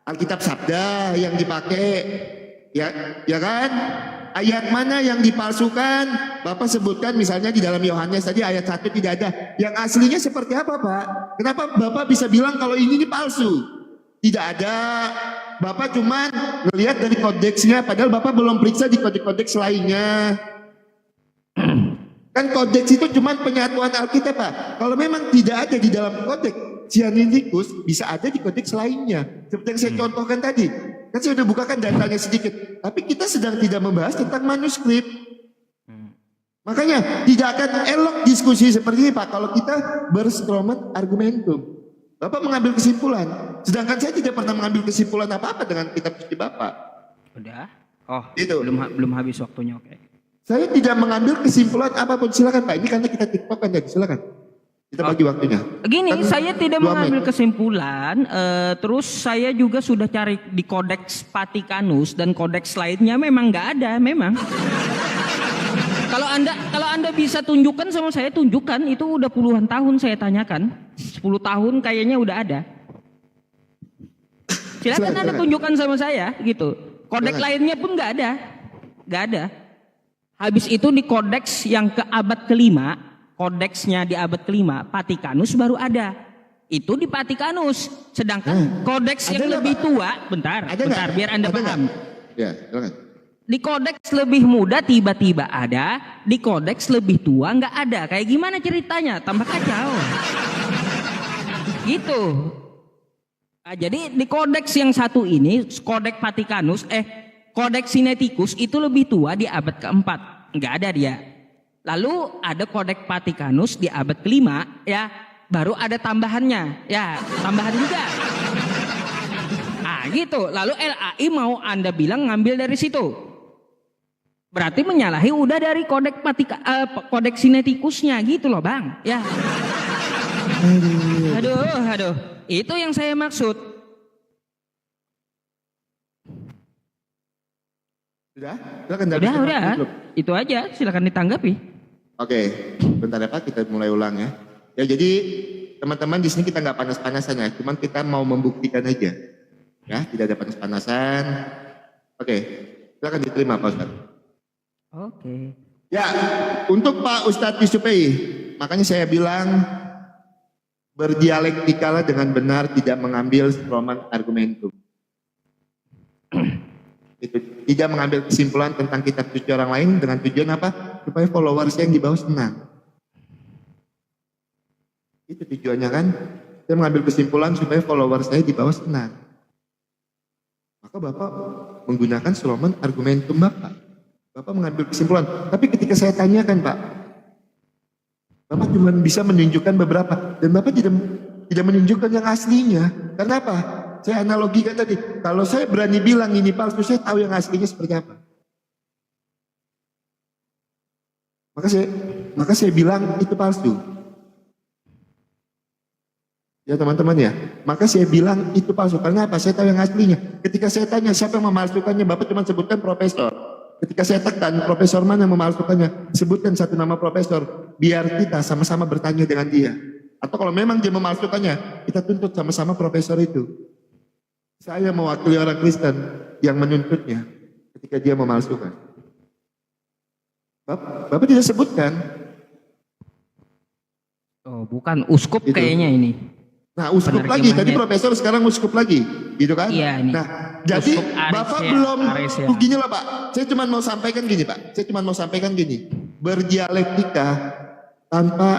Alkitab Sabda yang dipakai, ya kan? Ayat mana yang dipalsukan? Bapak sebutkan misalnya di dalam Yohanes tadi ayat 1 tidak ada. Yang aslinya seperti apa, Pak? Kenapa Bapak bisa bilang kalau ini palsu? Tidak ada. Bapak cuma melihat dari kodeksnya, padahal Bapak belum periksa di kodeks-kodeks lainnya. Kan kodeks itu cuma penyatuan Alkitab, Pak. Kalau memang tidak ada di dalam kodeks Sinaiticus, bisa ada di kodeks lainnya. Seperti yang saya contohkan tadi. Kan saya sudah bukakan datanya sedikit. Tapi kita sedang tidak membahas tentang manuskrip. Makanya tidak akan elok diskusi seperti ini, Pak, kalau kita berstrawman argumentum. Bapak mengambil kesimpulan. Sedangkan saya tidak pernah mengambil kesimpulan apa-apa dengan kitab suci Bapak. Udah. Oh, itu. belum habis waktunya, oke. Saya tidak mengambil kesimpulan apapun. Silakan, Pak. Ini karena kita TikTok kan jadi silakan. Kita bagi waktunya. Gini, kan saya tidak mengambil menit. kesimpulan. Terus saya juga sudah cari di Kodeks Vatikanus dan kodeks lainnya memang nggak ada, memang. Kalau anda bisa tunjukkan sama saya, tunjukkan. Itu udah puluhan tahun saya tanyakan. 10 tahun kayaknya udah ada. Silakan Anda tunjukkan sama saya, gitu. Kodeks lainnya pun nggak ada, nggak ada. Habis itu di kodeks yang ke abad kelima, kodeksnya di abad kelima, Vatikanus baru ada. Itu di Vatikanus. Sedangkan kodeks yang lebih tua, bentar, biar Anda paham. Ya, silakan. Di kodeks lebih muda tiba-tiba ada, di kodeks lebih tua nggak ada. Kayak gimana ceritanya? Tambah kacau. Gitu. Nah, jadi di kodeks yang satu ini, kodeks Vatikanus, kodeks Sinaiticus itu lebih tua di abad keempat, nggak ada dia. Lalu ada kodeks Vatikanus di abad kelima, ya baru ada tambahannya, ya tambahan juga. Ah gitu. Lalu LAI mau Anda bilang ngambil dari situ, berarti menyalahi udah dari kodeks kodeks Sinaiticusnya gitu loh, Bang. Ya. Aduh. Itu yang saya maksud. Sudah? Silakan. Udah. Itu aja, silakan ditanggapi. Oke, bentar ya Pak, kita mulai ulang ya. Ya jadi teman-teman di sini kita nggak panas-panasan ya, cuman kita mau membuktikan aja. Ya, tidak ada panas-panasan. Oke, silakan diterima Pak Ustadz. Oke. Ya, untuk Pak Ustadz Yusuf PI, makanya saya bilang berdialektikalah dengan benar, tidak mengambil strawman argumentum. Itu tidak mengambil kesimpulan tentang kitab suci orang lain dengan tujuan apa? Supaya followers yang di bawah senang. Itu tujuannya kan? Saya mengambil kesimpulan supaya followers saya di bawah senang. Maka Bapak menggunakan strawman argumentum Bapak. Bapak mengambil kesimpulan. Tapi ketika saya tanyakan, Pak, Bapak cuma bisa menunjukkan beberapa, dan Bapak tidak menunjukkan yang aslinya. Karena apa? Saya analogikan tadi, kalau saya berani bilang ini palsu, saya tahu yang aslinya seperti apa. Maka saya bilang itu palsu. Ya teman-teman ya, maka saya bilang itu palsu. Karena apa? Saya tahu yang aslinya. Ketika saya tanya siapa yang memalsukannya, Bapak cuma sebutkan profesor. Ketika saya tekan profesor mana yang memalsukannya, sebutkan satu nama profesor, biar kita sama-sama bertanya dengan dia. Atau kalau memang dia memalsukannya, kita tuntut sama-sama profesor itu. Saya mewakili orang Kristen yang menuntutnya ketika dia memalsukan. Bapak tidak sebutkan. Oh, bukan uskup itu. Kayaknya ini. Nah, uskup lagi. Tadi profesor, sekarang uskup lagi. Gitu kan? Iya, ini. Nah, jadi Bapak belum begini lah Pak. Saya cuma mau sampaikan gini Pak. Berdialektika tanpa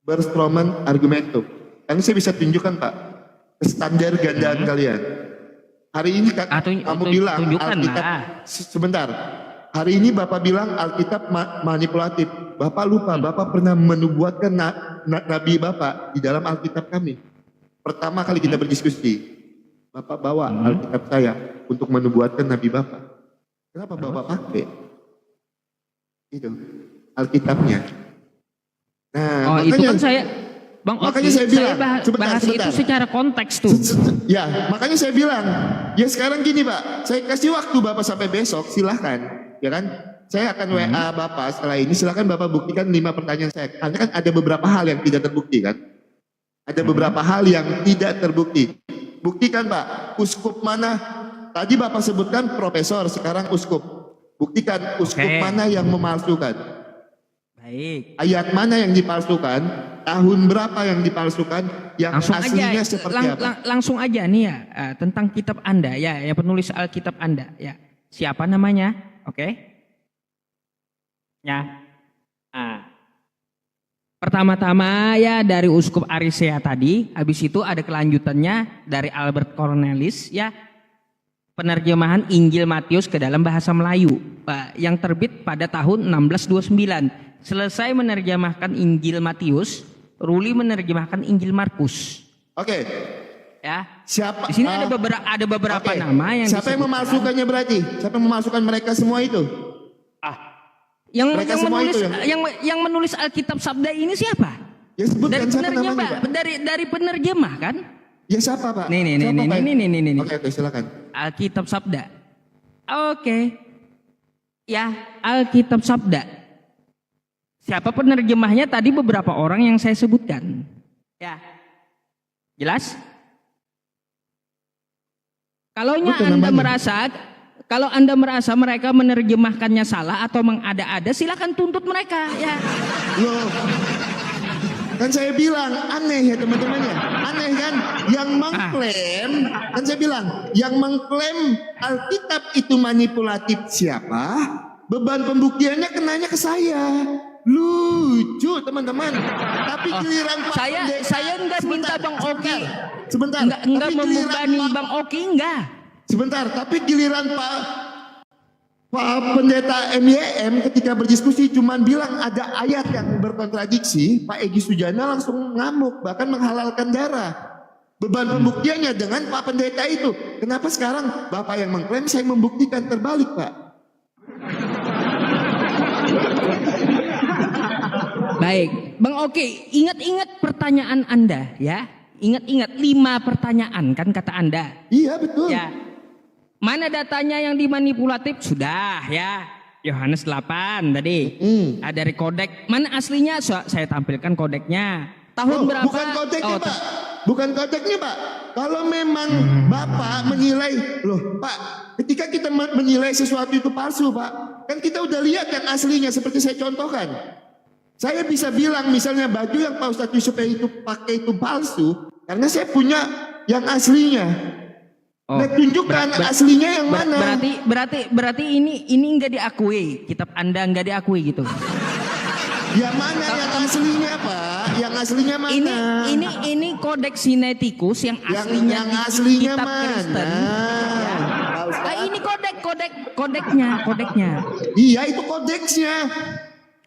berstromen argumentum. Karena saya bisa tunjukkan Pak, standar gandaan kalian. Hari ini kamu bilang Alkitab, sebentar. Hari ini Bapak bilang Alkitab manipulatif. Bapak lupa, Bapak pernah menubuatkan Nabi Bapak di dalam Alkitab kami. Pertama kali kita berdiskusi, Bapak bawa Alkitab saya untuk menubuatkan Nabi Bapak. Kenapa Bapak pakai? Itu Alkitabnya. Nah, itu makanya, kan saya, Bang makanya Oki, saya bilang, bahas itu secara konteks tuh. Ya, makanya saya bilang, ya sekarang gini Pak, saya kasih waktu Bapak sampai besok, silahkan, ya kan? Saya akan WA Bapak setelah ini, silahkan Bapak buktikan 5 pertanyaan saya. Karena kan ada beberapa hal yang tidak terbukti kan? Ada beberapa hal yang tidak terbukti. Buktikan Pak, uskup mana? Tadi Bapak sebutkan profesor, sekarang uskup. Buktikan uskup mana yang memalsukan. Baik. Ayat mana yang dipalsukan? Tahun berapa yang dipalsukan? Yang Langsung aslinya aja, seperti apa? langsung aja nih ya, tentang kitab Anda ya, penulis Alkitab Anda ya. Siapa namanya? Oke. Ya. Pertama-tama ya dari Uskup Arisea tadi, habis itu ada kelanjutannya dari Albert Cornelis ya. Penerjemahan Injil Matius ke dalam bahasa Melayu yang terbit pada tahun 1629. Selesai menerjemahkan Injil Matius, Ruli menerjemahkan Injil Markus. Oke. Ya. Siapa? Di sini ada beberapa nama yang siapa yang memalsukannya berarti? Siapa yang memalsukan mereka semua itu? Yang menulis Alkitab Sabda ini siapa? Ya sebutkan siapa namanya, Pak? Dari penerjemah kan? Ya siapa Pak? Nih. Oke, silakan. Alkitab Sabda. Oke. Ya, Alkitab Sabda. Siapa penerjemahnya tadi beberapa orang yang saya sebutkan. Ya. Jelas? Kalau Anda merasa mereka menerjemahkannya salah atau mengada-ada, silakan tuntut mereka ya. Loh. Kan saya bilang aneh ya teman-teman ya. Aneh kan? Yang mengklaim, kan saya bilang, yang mengklaim Alkitab itu manipulatif siapa? Beban pembuktiannya kenanya ke saya. Lucu teman-teman. Tapi giliran Pak saya enggak minta Bang Oki. Sebentar. Enggak membebani Bang Oki enggak. Sebentar, tapi giliran Pak Pendeta MYM ketika berdiskusi cuman bilang ada ayat yang berkontradiksi, Pak Egy Sujana langsung ngamuk, bahkan menghalalkan darah. Beban pembuktiannya dengan Pak Pendeta itu. Kenapa sekarang Bapak yang mengklaim, saya membuktikan terbalik, Pak? Baik, Bang Oki, ingat-ingat pertanyaan Anda ya. Ingat-ingat 5 pertanyaan kan kata Anda. Iya, betul. Ya. Mana datanya yang dimanipulatif? Sudah ya. Yohanes 8 tadi. Dari kodek. Mana aslinya? Saya tampilkan kodeknya. Tahun berapa? Bukan kodeknya, Pak. Bukan kodeknya, Pak. Kalau memang Bapak menilai, loh Pak, ketika kita menilai sesuatu itu palsu, Pak, kan kita udah lihat yang aslinya seperti saya contohkan. Saya bisa bilang misalnya baju yang Pak Ustadz Yusuf itu pakai itu palsu, karena saya punya yang aslinya. Nah, tunjukkan aslinya yang mana? Berarti ini enggak diakui, kitab Anda enggak diakui gitu. Yang mana yang aslinya, Pak? Yang aslinya mana? Ini kodeks Sinaiticus yang aslinya yang aslinya kitab mana? Kristen. Ini kodeknya. Iya, itu kodeksnya.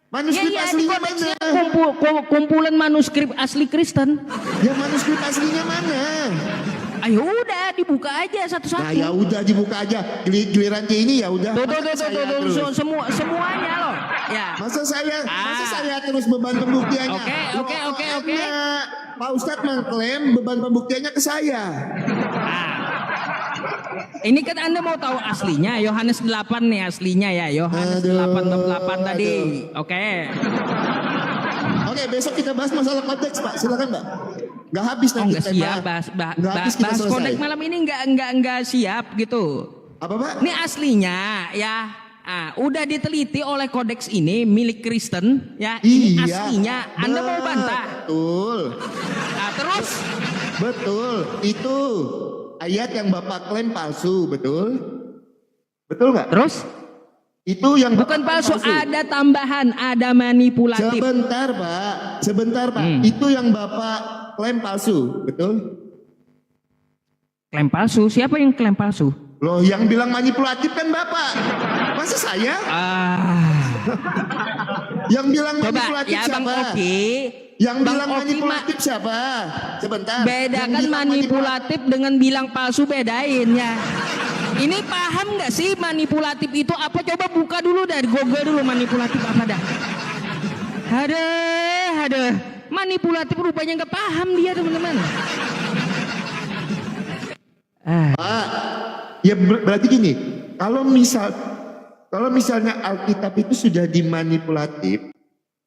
Manuskrip aslinya mana? Kumpulan manuskrip asli Kristen. Ya manuskrip aslinya mana? Ayo udah dibuka aja satu-satu. Nah, ya udah dibuka aja. Giliran dia ini ya udah. Semuanya loh. Ya. Masa saya terus beban pembuktiannya. Oke. Pak Ustadz mengklaim beban pembuktiannya ke saya. Ini kan Anda mau tahu aslinya, Yohanes 8 nih aslinya ya, Yohanes 8 tadi. Oke, besok kita bahas masalah konteks, Pak. Silakan, Pak. Nggak habis nanti. Nggak siap, bahas konteks malam ini nggak siap gitu. Apa, Pak? Ini aslinya ya. Udah diteliti oleh kodeks ini milik Kristen ya. Ini aslinya. Anda mau bantah? Betul. Terus? Betul. Itu ayat yang Bapak klaim palsu, betul? Betul nggak? Terus? Itu yang Bukan palsu, ada tambahan, ada manipulatif. Sebentar Pak. Itu yang Bapak klaim palsu, betul? Klaim palsu? Siapa yang klaim palsu? Loh, yang bilang manipulatif kan Bapak. Masa saya? Yang bilang Coba manipulatif ya Bang siapa? Oki. Yang Bang bilang Oki manipulatif siapa? Sebentar. Bedakan Yang bilang manipulatif dengan bilang palsu, bedain ya. Ini paham nggak sih manipulatif itu apa? Coba buka dulu dari Google dulu manipulatif apa dah. Aduh. Manipulatif rupanya nggak paham dia teman-teman. Pak, ya berarti gini, kalau misalnya Alkitab itu sudah dimanipulatif,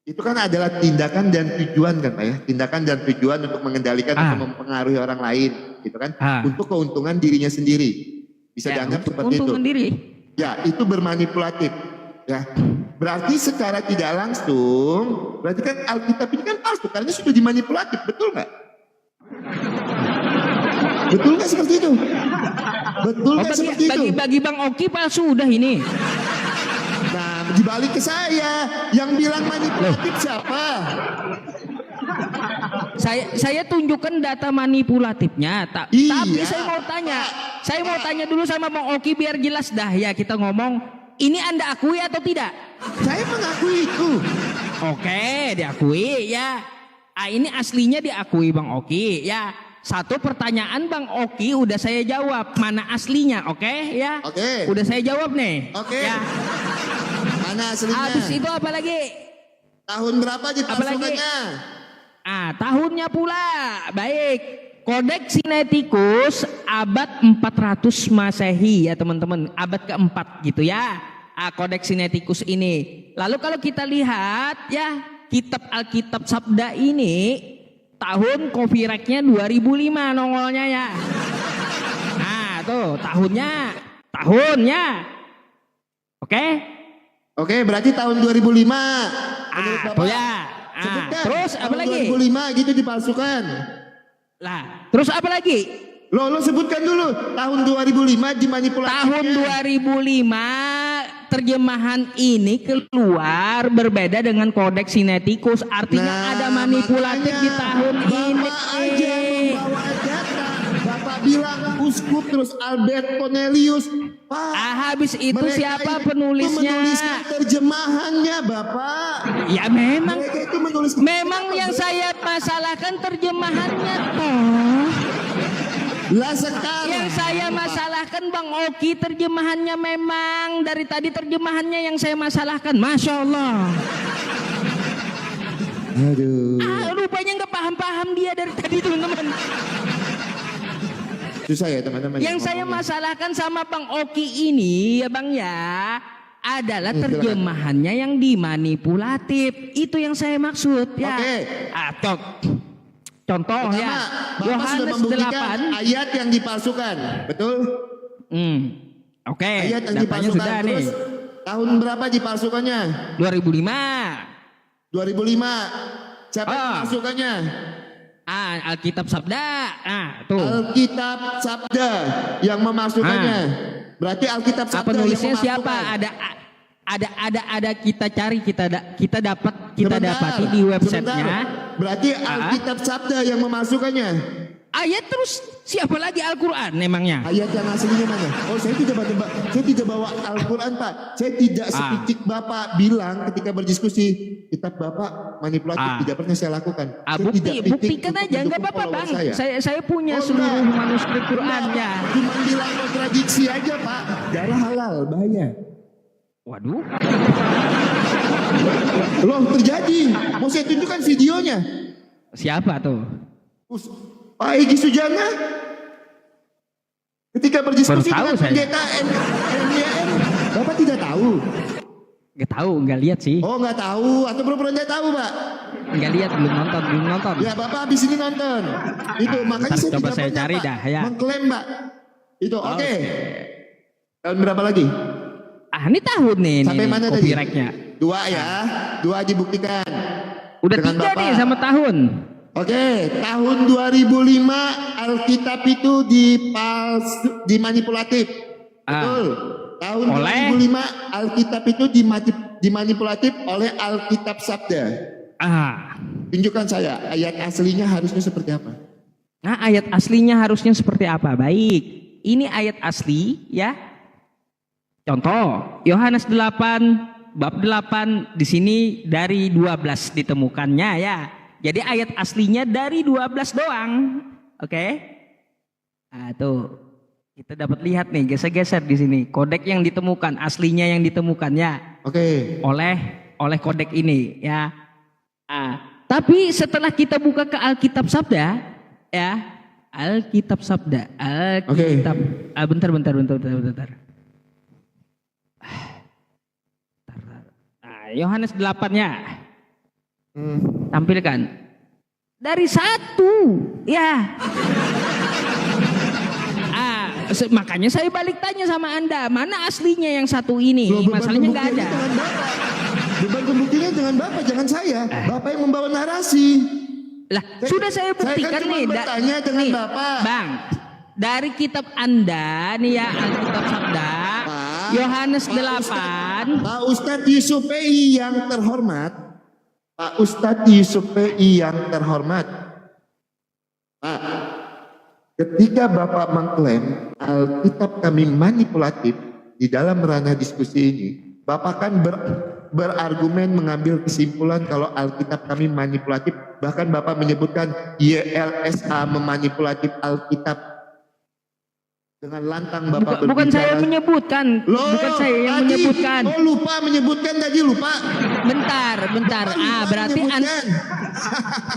itu kan adalah tindakan dan tujuan kan Pak ya, tindakan dan tujuan untuk mengendalikan atau mempengaruhi orang lain, gitu kan, untuk keuntungan dirinya sendiri, bisa dianggap seperti itu. Diri. Ya, itu bermanipulatif. Ya, berarti secara tidak langsung, berarti kan Alkitab ini kan palsu karena sudah dimanipulatif, betul nggak? Betul nggak seperti itu? Betul nggak seperti itu? Bagi Bang Oki palsu udah ini. Nah, dibalik ke saya, yang bilang manipulatif siapa? Saya tunjukkan data manipulatifnya. Iya. Tapi saya mau tanya dulu sama Bang Oki biar jelas dah ya kita ngomong. Ini Anda akui atau tidak? Saya mengakui itu. Oke, diakui ya. Ini aslinya diakui Bang Oki ya. Satu pertanyaan Bang Oki udah saya jawab, mana aslinya, oke ya? Oke. Udah saya jawab nih. Oke. Ya. Mana aslinya? Habis itu apa lagi? Tahun berapa dipalsukannya? Tahunnya pula. Baik. Kodeks Sinaiticus abad 400 Masehi ya teman-teman, abad keempat gitu ya. Kodeks Sinaiticus ini. Lalu kalau kita lihat ya, kitab Alkitab Sabda ini tahun copyrightnya 2005 nongolnya ya. Nah tuh tahunnya. Oke, berarti tahun 2005. Tuh ya. Terus apa lagi? 2005 gitu dipalsukan. Lah, terus apa lagi? Lo sebutkan dulu tahun 2005 dimanipulasi. Tahun 2005 terjemahan ini keluar berbeda dengan Kodeks Sinaiticus. Artinya ada manipulatif di tahun ini. Bapak aja membawa data. Bapak bilang uskup terus Albert Cornelius. Pak, habis itu siapa penulisnya? Menuliskan terjemahannya Bapak. Ya memang. Mereka itu menulis. Memang yang saya masalahkan terjemahannya toh. Lah sekarang yang saya masalahkan Bang Oki terjemahannya, memang dari tadi terjemahannya yang saya masalahkan. Masya Allah. Aduh. Rupanya nggak paham dia dari tadi teman-teman. Susah ya teman-teman. Yang saya masalahkan sama Bang Oki ini ya Bang ya, adalah terjemahannya yang dimanipulatif. Itu yang saya maksud ya. Contoh pertama, ya, Bapak sudah Yohanes membuktikan 8. ayat yang dipalsukan, betul? Ayat yang dipalsukan. Sudah terus nih. Tahun berapa dipalsukannya? 2005. 2005. Siapa yang memasukkannya? Alkitab Sabda. Tuh. Alkitab Sabda yang memasukkannya. Berarti Alkitab Sabda penulisnya yang siapa? Ada kita cari, kita dapati di websitenya. Berarti Alkitab Sabda yang memasukkannya. Ayat terus siapa lagi? Al-Quran emangnya? Ayat yang aslinya mana? Oh, saya tidak bawa Al-Quran Pak. Saya tidak sepicik Bapak bilang ketika berdiskusi kitab Bapak manipulatif, tidak pernah saya lakukan. Buktikan aja, nggak apa-apa Bang. Saya punya seluruh manuskrip Qurannya. Cuma bilang kontradiksi aja Pak. Darah halal bahaya. Waduh. Loh terjadi. Mau saya tunjukkan videonya. Siapa tuh? Pak Egy Sujana. Ketika berdiskusi dengan pendeta NYM. Bapak tidak tahu? Nggak lihat sih. Oh nggak tahu atau pura-pura nggak tahu Pak? Nggak lihat, belum nonton. Ya Bapak habis ini nonton. Itu makanya saya coba tidak saya pernah cari Pak dah ya. mengklaim Pak. Itu oke. Tahun berapa lagi? Ini tahun nih. Sampai mana tadi? Copyrightnya. 2 ya. 2 dibuktikan. Udah 3 nih sama tahun. Oke, tahun 2005 Alkitab itu dimanipulatif. Betul. Tahun Oleh? 2005 Alkitab itu dimanipulatif oleh Alkitab Sabda. Tunjukkan saya ayat aslinya harusnya seperti apa. Nah, ayat aslinya harusnya seperti apa? Baik, ini ayat asli ya. Contoh, Yohanes 8 bab 8 di sini dari 12 ditemukannya ya. Jadi ayat aslinya dari 12 doang. Oke? Nah, tuh. Kita dapat lihat nih, geser-geser di sini. Kodek yang ditemukan, aslinya yang ditemukan ya. Oke. Oleh kodek ini ya. Tapi setelah kita buka ke Alkitab Sabda ya, Alkitab Sabda, Alkitab. Bentar. Yohanes 8 ya. Tampilkan. Dari 1 ya. Makanya saya balik tanya sama Anda, mana aslinya yang 1 ini? Masalahnya nggak ada. Beban pembuktiannya dengan Bapak, jangan saya. Bapak yang membawa narasi. Lah, sudah saya buktikan saya kan nih. Bertanya dengan Bapak. Bang, dari kitab Anda nih ya, Alkitab Sabda, Yohanes 8. Pak Ustadz Yusuf PI yang terhormat. Pak Ustadz Yusuf PI yang terhormat. Pak, ketika Bapak mengklaim Alkitab kami manipulatif di dalam ranah diskusi ini, Bapak kan berargumen mengambil kesimpulan kalau Alkitab kami manipulatif. Bahkan Bapak menyebutkan YLSA memanipulatif Alkitab. Dengan lantang Bapak berbicara. Bukan saya menyebutkan. Bukan saya yang menyebutkan. Oh lupa menyebutkan tadi, lupa. Bentar. Berarti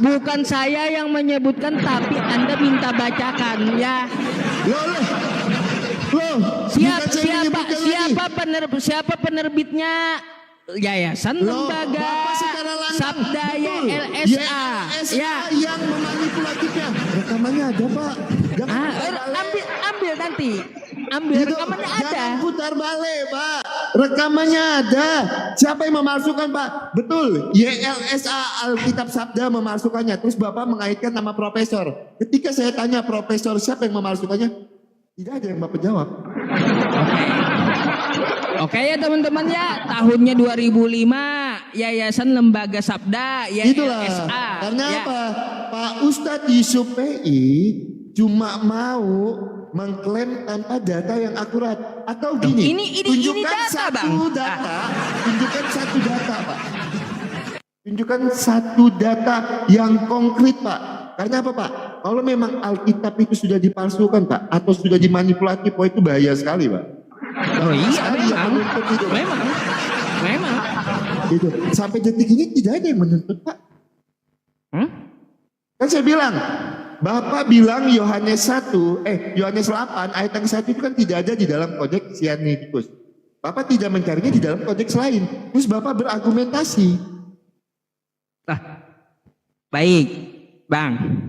bukan saya yang menyebutkan, tapi Anda minta bacakan ya. Siapa penerbitnya? Yayasan Lembaga Sabda YLSA. Ya, yang memanipulatifnya. Rekamannya ada, Pak. Ambil nanti. Rekamannya ada. Jangan putar balik, Pak. Rekamannya ada. Siapa yang memalsukan, Pak? Betul. YLSA Alkitab Sabda memalsukannya. Terus Bapak mengaitkan nama profesor. Ketika saya tanya profesor siapa yang memalsukannya, tidak ada yang Bapak jawab. Oke ya teman-teman ya, tahunnya 2005 Yayasan Lembaga Sabda YLSA. Itulah. Karena ya. Apa? Pak Ustadz Yusuf PI cuma mau mengklaim tanpa data yang akurat. Atau gini, tunjukkan data, satu data, tunjukkan satu data, Pak. Tunjukkan satu data yang konkret, Pak. Karena apa, Pak? Kalau memang Alkitab itu sudah dipalsukan, Pak, atau sudah dimanipulatif, itu bahaya sekali, Pak. Oh iya, memang. Gitu. Sampai detik ini tidak ada yang menuntut, Pak. Kan saya bilang, Bapak bilang Yohanes 8 ayat yang 1 itu kan tidak ada di dalam kodeks Sinaiticus. Bapak tidak mencarinya di dalam kodeks lain. Terus Bapak berargumentasi. Baik, Bang.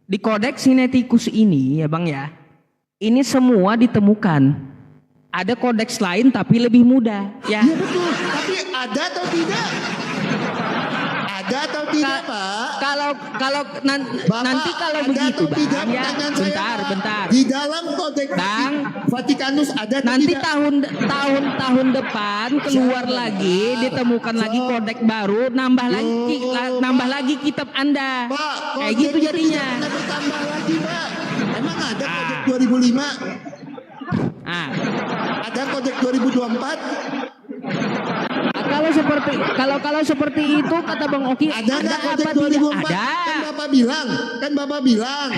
Di kodeks Sinaiticus ini ya, Bang ya. Ini semua ditemukan. Ada kodeks lain tapi lebih mudah, ya. Iya betul. Tapi ada atau tidak? Ada atau tidak, Pak? Kalau nanti kalau begitu, Bang, ya. Bentar. Di dalam kodeks Bang, Vatikanus ada atau nanti tidak? tahun depan keluar lagi, ditemukan lagi kodeks baru, nambah lagi kitab Anda. Pak, kayak gitu jadinya. Bertambah lagi, Pak. Emang ada kodeks 2005? Ada kodeks 2024? Kalau seperti itu kata Bang Oki, ada kodeks apa 2004? tidak? Kan Bapak bilang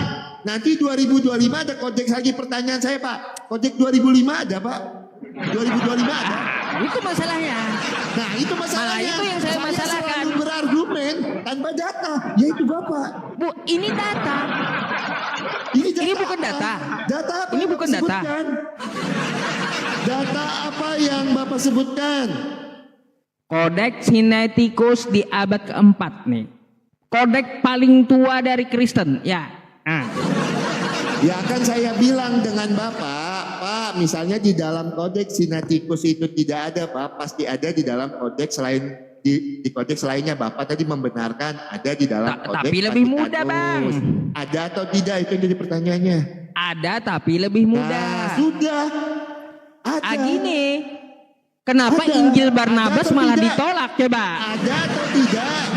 nanti 2025 ada kodeks lagi. Pertanyaan saya, Pak, kodeks 2005 ada, Pak? 2025 ada? Itu masalahnya. Nah, itu masalahnya. Itu yang saya masalahkan. Selalu berargumen tanpa data, yaitu Bapak. Bu, ini data. Ini bukan data. Data apa? Ini bukan data. Data apa yang Bapak sebutkan? Kodeks Sinaiticus di abad keempat nih. Kodeks paling tua dari Kristen, ya. Ya kan saya bilang dengan Bapak, Pak, misalnya di dalam kodeks Sinaiticus itu tidak ada, Pak, pasti ada di dalam kodeks lain. Di kodeks lainnya Bapak tadi membenarkan ada di dalam kodeks. Tapi lebih mudah, Bang. Ada atau tidak itu yang jadi pertanyaannya. Ada tapi lebih mudah. Nah, sudah. Gini. Kenapa Ada. Injil Ada Barnabas atau malah tidak? ditolak coba? Ada atau tidak?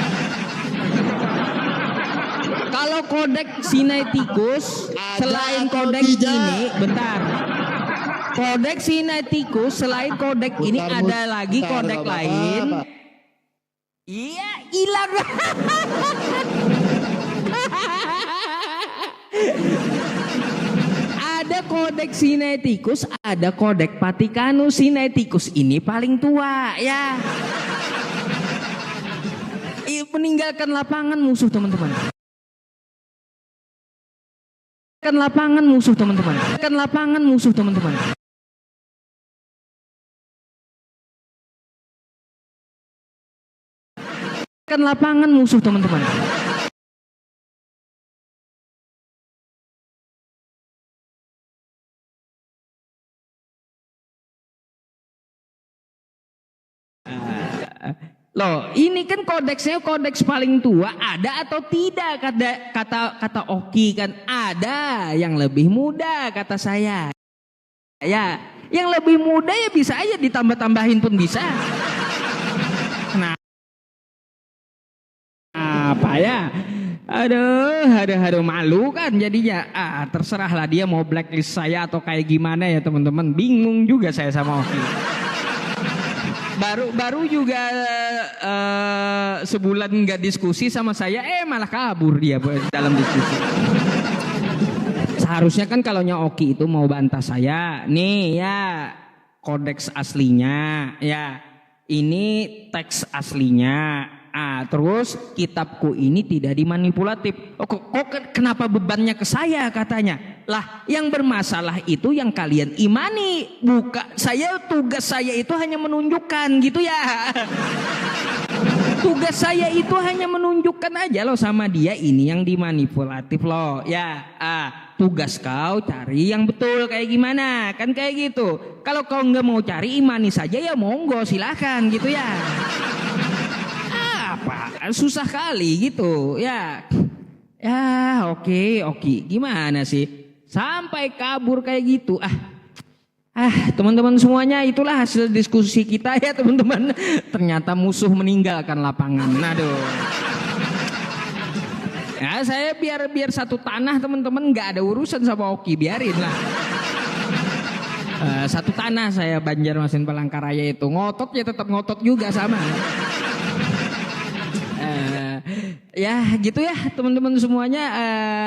Kalau kodeks Sinaiticus Ada selain atau kodeks tidak? ini, bentar. Kodeks Sinaiticus selain kodeks ini Bentar, ada lagi bentar, kodeks Bapak, lain. Bapak. Iya, hilang. Ada kodeks Sinaiticus, ada kodeks Vatikanus. Sinaiticus ini paling tua, ya. Meninggalkan lapangan musuh, teman-teman. Kan lapangan musuh, teman-teman. Kan lapangan musuh, teman-teman. Kan lapangan musuh, teman-teman. Loh, ini kan kodeksnya kodeks paling tua, ada atau tidak? Kata Oki kan ada, yang lebih muda kata saya. Ya, yang lebih muda ya bisa aja ditambah-tambahin pun bisa. Kenapa apa ya? Aduh, malu kan jadinya. Terserahlah dia mau blacklist saya atau kayak gimana ya teman-teman. Bingung juga saya sama Oki. Baru juga sebulan nggak diskusi sama saya, malah kabur dia dalam diskusi. Seharusnya kan kalau Oki itu mau bantah saya, nih ya kodeks aslinya, ya ini teks aslinya. Terus kitabku ini tidak dimanipulatif. Kok kenapa bebannya ke saya katanya? Lah, yang bermasalah itu yang kalian imani. Tugas saya itu hanya menunjukkan gitu ya. Tugas saya itu hanya menunjukkan aja loh sama dia ini yang dimanipulatif loh. Ya, tugas kau cari yang betul kayak gimana? Kan kayak gitu. Kalau kau nggak mau cari imani saja ya monggo silahkan gitu ya. Susah kali gitu ya. Ya oke, gimana sih sampai kabur kayak gitu. Teman-teman semuanya, itulah hasil diskusi kita ya teman-teman. Ternyata musuh meninggalkan lapangan. Aduh. Ya saya biar satu tanah teman-teman, nggak ada urusan sama Oki, biarin lah. Satu tanah saya Banjarmasin Palangkaraya itu, ngotot ya tetap ngotot juga sama. Ya gitu ya teman-teman semuanya,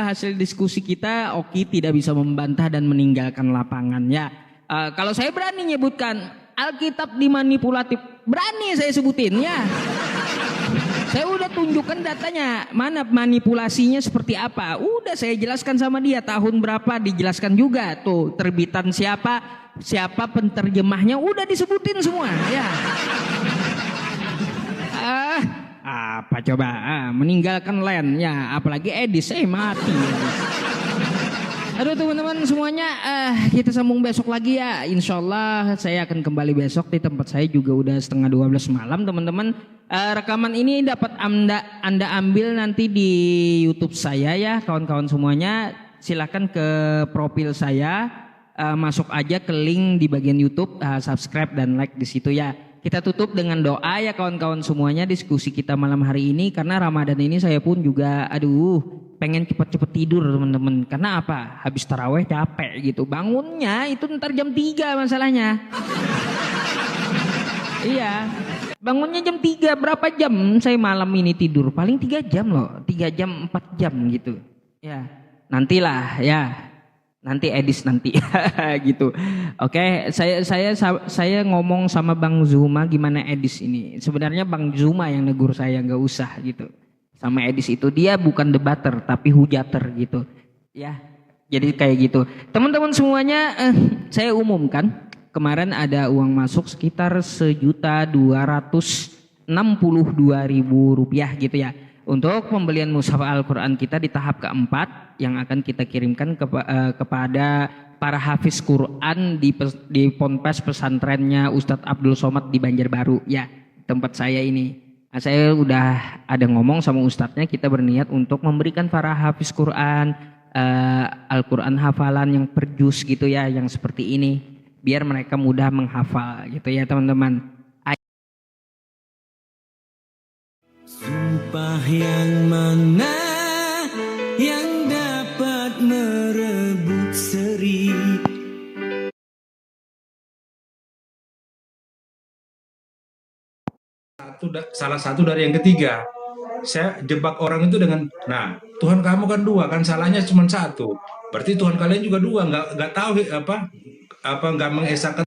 hasil diskusi kita Oki tidak bisa membantah dan meninggalkan lapangan ya. Kalau saya berani nyebutkan Alkitab dimanipulatif, berani saya sebutin ya. Saya udah tunjukkan datanya, mana manipulasinya seperti apa. Udah saya jelaskan sama dia, tahun berapa dijelaskan juga tuh, terbitan siapa penterjemahnya udah disebutin semua ya. Apa coba meninggalkan land ya, apalagi Edis mati. Aduh teman-teman semuanya, kita sambung besok lagi ya. Insya Allah saya akan kembali besok. Di tempat saya juga udah 11:30 malam teman-teman. Rekaman ini dapat anda ambil nanti di YouTube saya ya kawan-kawan semuanya. Silakan ke profil saya, masuk aja ke link di bagian YouTube, subscribe dan like di situ ya. Kita tutup dengan doa ya kawan-kawan semuanya diskusi kita malam hari ini, karena Ramadan ini saya pun juga pengen cepet-cepet tidur teman-teman. Karena apa? Habis taraweh capek gitu. Bangunnya itu ntar jam 3 masalahnya. Iya. Bangunnya jam 3, berapa jam saya malam ini tidur? Paling 3 jam loh, 3 jam 4 jam gitu. Ya, nantilah ya. Nanti Edis nanti gitu. Oke, saya ngomong sama Bang Zuma gimana Edis ini. Sebenarnya Bang Zuma yang negur saya, nggak usah gitu. Sama Edis itu dia bukan debater tapi hujater gitu. Ya, jadi kayak gitu. Teman-teman semuanya, saya umumkan kemarin ada uang masuk sekitar 1.262.000 rupiah gitu ya. Untuk pembelian mushaf Al-Quran kita di tahap keempat yang akan kita kirimkan kepada para hafiz Quran di Ponpes pesantrennya Ustadz Abdul Somad di Banjarbaru ya, tempat saya ini. Nah, saya udah ada ngomong sama Ustadznya, kita berniat untuk memberikan para hafiz Quran Al-Quran hafalan yang per juz gitu ya, yang seperti ini. biar mereka mudah menghafal gitu ya teman-teman. Sumpah yang mana yang dapat merebut seri. Salah satu dari yang ketiga. Saya jebak orang itu dengan, nah Tuhan kamu kan dua, kan salahnya cuma satu. Berarti Tuhan kalian juga dua, nggak tahu apa nggak mengesahkan.